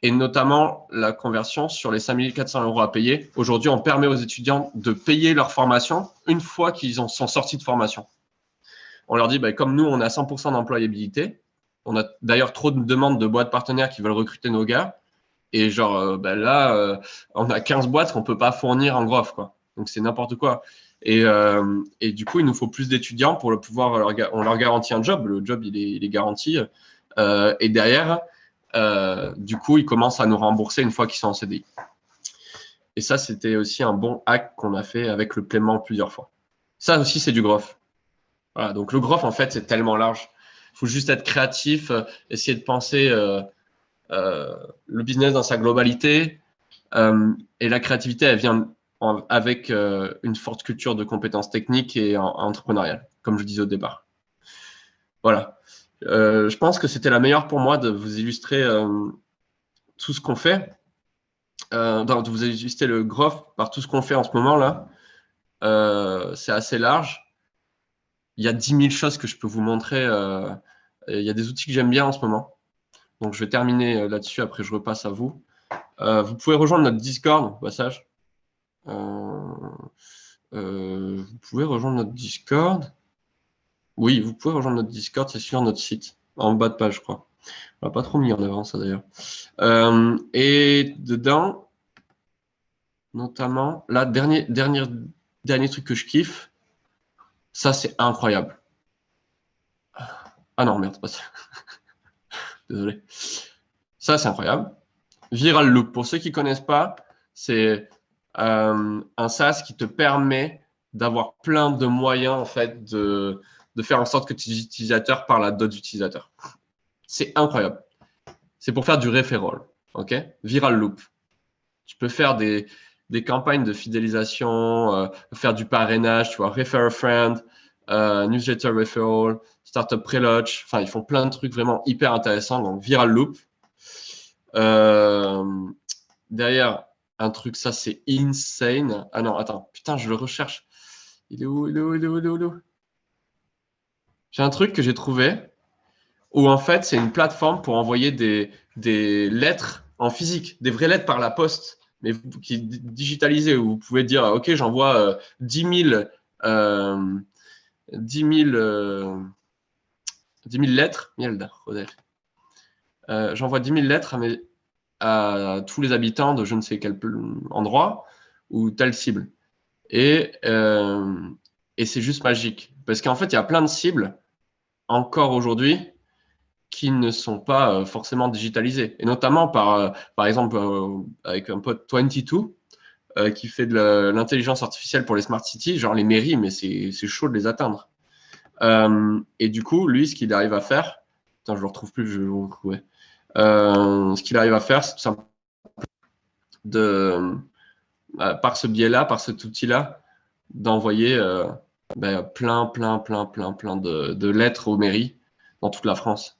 Et notamment la conversion sur les 5 400 € à payer. Aujourd'hui, on permet aux étudiants de payer leur formation une fois qu'ils sont sortis de formation. On leur dit, comme nous, on a 100% d'employabilité. On a d'ailleurs trop de demandes de boîtes partenaires qui veulent recruter nos gars. Et genre, là, on a 15 boîtes qu'on ne peut pas fournir en growth, quoi. Donc, c'est n'importe quoi. Et du coup, il nous faut plus d'étudiants pour pouvoir, on leur garantit un job. Le job, il est garanti. Et derrière, du coup, ils commencent à nous rembourser une fois qu'ils sont en CDI. Et ça, c'était aussi un bon hack qu'on a fait avec le paiement plusieurs fois. Ça aussi, c'est du growth. Voilà, donc le growth, en fait, c'est tellement large. Il faut juste être créatif, essayer de penser le business dans sa globalité. Et la créativité, elle vient avec une forte culture de compétences techniques et entrepreneuriales, comme je disais au départ. Voilà. Je pense que c'était la meilleure pour moi de vous illustrer tout ce qu'on fait, de vous illustrer le growth par tout ce qu'on fait en ce moment-là. C'est assez large. Il y a 10 000 choses que je peux vous montrer. Il y a des outils que j'aime bien en ce moment. Donc, je vais terminer là-dessus. Après, je repasse à vous. Vous pouvez rejoindre notre Discord au passage. Vous pouvez rejoindre notre Discord. Oui, vous pouvez rejoindre notre Discord. C'est sur notre site, en bas de page, je crois. On n'a pas trop mis en avant ça d'ailleurs. Et dedans, notamment, là, dernier truc que je kiffe, ça c'est incroyable. Ah non, merde, c'est pas ça. Désolé. Ça c'est incroyable. Viral Loop, pour ceux qui ne connaissent pas, c'est un SaaS qui te permet d'avoir plein de moyens en fait de faire en sorte que tes utilisateurs parlent à d'autres utilisateurs. C'est incroyable. C'est pour faire du referral, ok? Viral Loop. Tu peux faire des campagnes de fidélisation, faire du parrainage, tu vois, refer a friend, newsletter referral, startup pre-launch. Enfin, ils font plein de trucs vraiment hyper intéressants. Donc, Viral Loop. Derrière, un truc, ça c'est insane. Ah non, attends, putain, je le recherche. Il est où? J'ai un truc que j'ai trouvé où en fait, c'est une plateforme pour envoyer des lettres en physique, des vraies lettres par la poste, mais qui est digitalisée, où vous pouvez dire, OK, j'envoie 10 000, 10 000 lettres. J'envoie 10 000 lettres à tous les habitants de je ne sais quel endroit ou telle cible. Et c'est juste magique. Parce qu'en fait, il y a plein de cibles, encore aujourd'hui, qui ne sont pas forcément digitalisées. Et notamment par exemple, avec un pote 22, qui fait de l'intelligence artificielle pour les smart cities, genre les mairies, mais c'est chaud de les atteindre. Et du coup, lui, ce qu'il arrive à faire, putain, je le retrouve plus, je vais vous retrouver. Ce qu'il arrive à faire, c'est tout simplement par ce biais-là, par cet outil-là, d'envoyer plein de lettres aux mairies dans toute la France.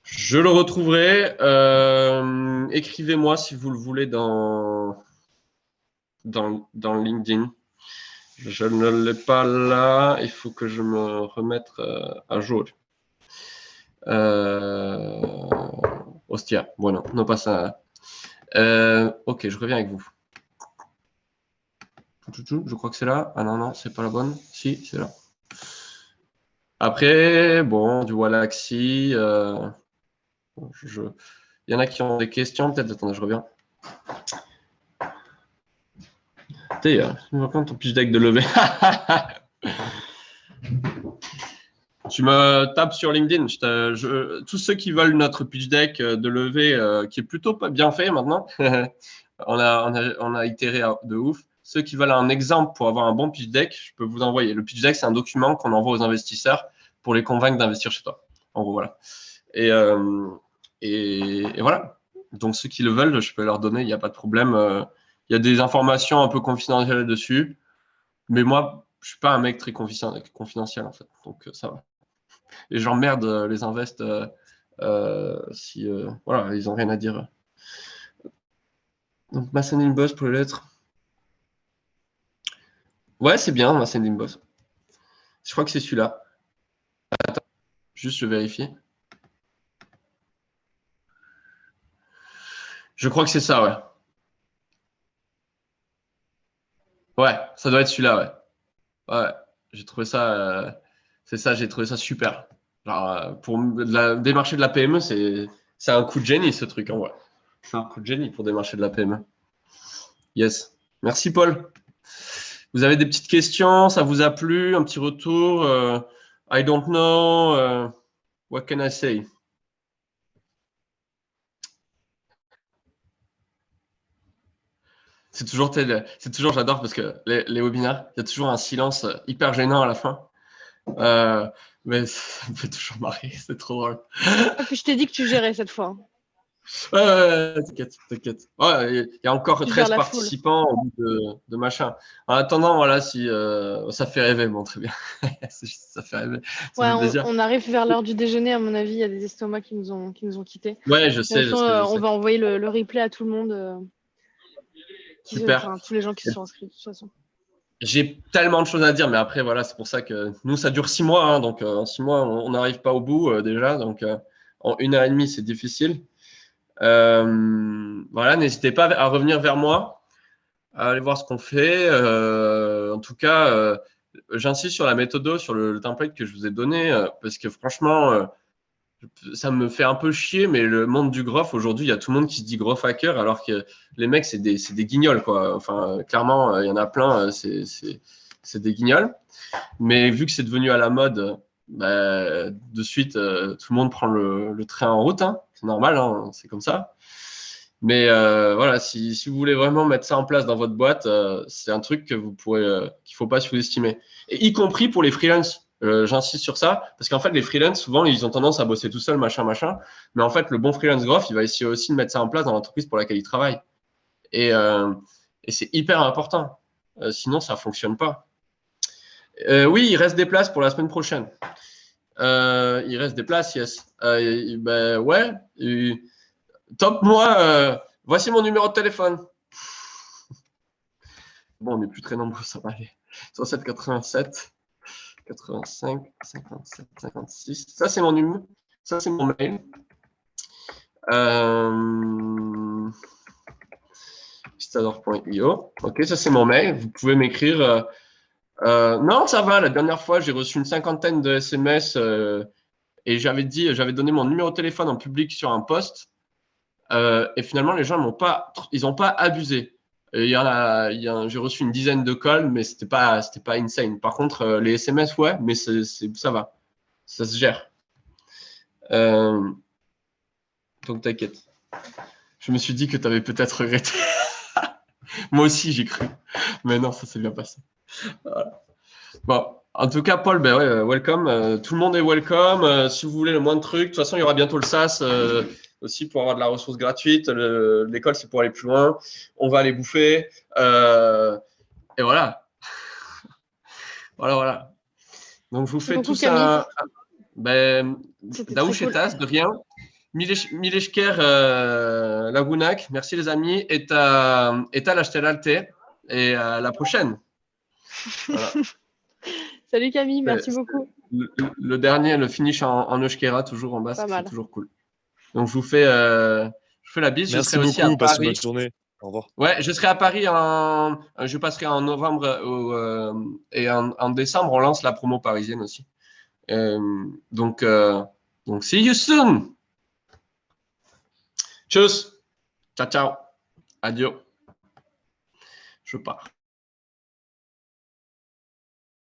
Je le retrouverai. Écrivez-moi si vous le voulez dans LinkedIn. Je ne l'ai pas là. Il faut que je me remette à jour. Hostia, bueno, no pasa nada. Ok, je reviens avec vous. Je crois que c'est là. Ah non, c'est pas la bonne. Si, c'est là. Après, bon, du Wallaxy. Il y en a qui ont des questions, peut-être. Attendez, je reviens. Tu me racontes ton pitch deck de levée. Tu me tapes sur LinkedIn. Tous ceux qui veulent notre pitch deck de levée, qui est plutôt pas bien fait maintenant, on a itéré de ouf. Ceux qui veulent un exemple pour avoir un bon pitch deck, je peux vous envoyer. Le pitch deck, c'est un document qu'on envoie aux investisseurs pour les convaincre d'investir chez toi. En gros, voilà. Et voilà. Donc, ceux qui le veulent, je peux leur donner, il n'y a pas de problème. Il y a des informations un peu confidentielles dessus. Mais moi, je ne suis pas un mec très confidentiel, en fait. Donc, ça va. Et j'emmerde les invests si voilà, ils n'ont rien à dire. Donc, ma sending boss pour les lettres. Ouais, c'est bien, ma sending boss. Je crois que c'est celui-là. Attends, juste je vérifie. Je crois que c'est ça, ouais. Ouais, ça doit être celui-là, ouais. Ouais, j'ai trouvé ça. C'est ça, j'ai trouvé ça super. Genre, pour démarcher de la PME, c'est un coup de génie, ce truc, en vrai. C'est un coup de génie pour démarcher de la PME. Yes. Merci, Paul. Vous avez des petites questions? Ça vous a plu? Un petit retour? I don't know. What can I say? C'est toujours, j'adore parce que les webinaires, il y a toujours un silence hyper gênant à la fin. Mais ça me fait toujours marrer, c'est trop drôle. Et puis je t'ai dit que tu gérais cette fois. Ouais, t'inquiète. Ouais, il y a encore 13 participants au bout de machin. En attendant, voilà, si ça fait rêver, bon, très bien. Ça fait rêver. Ouais, on arrive vers l'heure du déjeuner, à mon avis, il y a des estomacs qui nous ont quittés. Ouais, je sais. On va envoyer le replay à tout le monde. Super. Tous les gens qui se sont inscrits, de toute façon. J'ai tellement de choses à dire, mais après, voilà, c'est pour ça que nous, ça dure 6 mois. Hein, donc, en 6 mois, on n'arrive pas au bout déjà. Donc, en 1h30, c'est difficile. Voilà, n'hésitez pas à revenir vers moi, à aller voir ce qu'on fait. En tout cas, j'insiste sur la méthode, sur le template que je vous ai donné, parce que franchement, ça me fait un peu chier, mais le monde du growth, aujourd'hui, il y a tout le monde qui se dit growth hacker, alors que les mecs, c'est des guignols, quoi. Enfin, clairement, il y en a plein, c'est des guignols. Mais vu que c'est devenu à la mode, bah, de suite, tout le monde prend le train en route. Hein. C'est normal, hein, c'est comme ça. Mais voilà, si vous voulez vraiment mettre ça en place dans votre boîte, c'est un truc que vous pourrez, qu'il ne faut pas sous-estimer. Et y compris pour les freelances. J'insiste sur ça, parce qu'en fait, les freelances, souvent, ils ont tendance à bosser tout seuls, machin. Mais en fait, le bon freelance growth, il va essayer aussi de mettre ça en place dans l'entreprise pour laquelle il travaille. Et c'est hyper important. Sinon, ça ne fonctionne pas. Oui, il reste des places pour la semaine prochaine. Il reste des places, yes. Ben ouais. Top, moi, voici mon numéro de téléphone. Bon, on n'est plus très nombreux, ça va aller. 67 87 85 57 56. Ça, c'est mon numéro. Ça, c'est mon mail. Conquistador.io. Ok, ça, c'est mon mail. Vous pouvez m'écrire. Non, ça va. La dernière fois, j'ai reçu une cinquantaine de SMS et j'avais donné mon numéro de téléphone en public sur un post. Et finalement, les gens ils n'ont pas abusé. J'ai reçu une dizaine de calls, mais c'était pas insane. Par contre, les SMS, ouais, mais ça va. Ça se gère. Donc, t'inquiète. Je me suis dit que tu avais peut-être regretté. Moi aussi, j'ai cru. Mais non, ça s'est bien passé. Voilà. Bon, en tout cas, Paul, ben ouais, welcome. Tout le monde est welcome. Si vous voulez le moindre truc, de toute façon, il y aura bientôt le SaaS aussi pour avoir de la ressource gratuite. L'école, c'est pour aller plus loin. On va aller bouffer. Et voilà. Voilà. Donc, je vous fais tout ça. Daouchetas, de rien. Mileshker Lagunak, merci les amis. Et à l'acheter l'alté. Et à la prochaine. Voilà. Salut Camille, merci beaucoup. Le dernier, le finish en Euskera, toujours en bas, c'est toujours cool. Donc je vous fais la bise. Merci je serai beaucoup, aussi à passe Paris. une bonne journée. Au revoir. Ouais, je serai à Paris je passerai en novembre et en décembre, on lance la promo parisienne aussi. Donc see you soon. Tchuss. Ciao. Adieu. Je pars.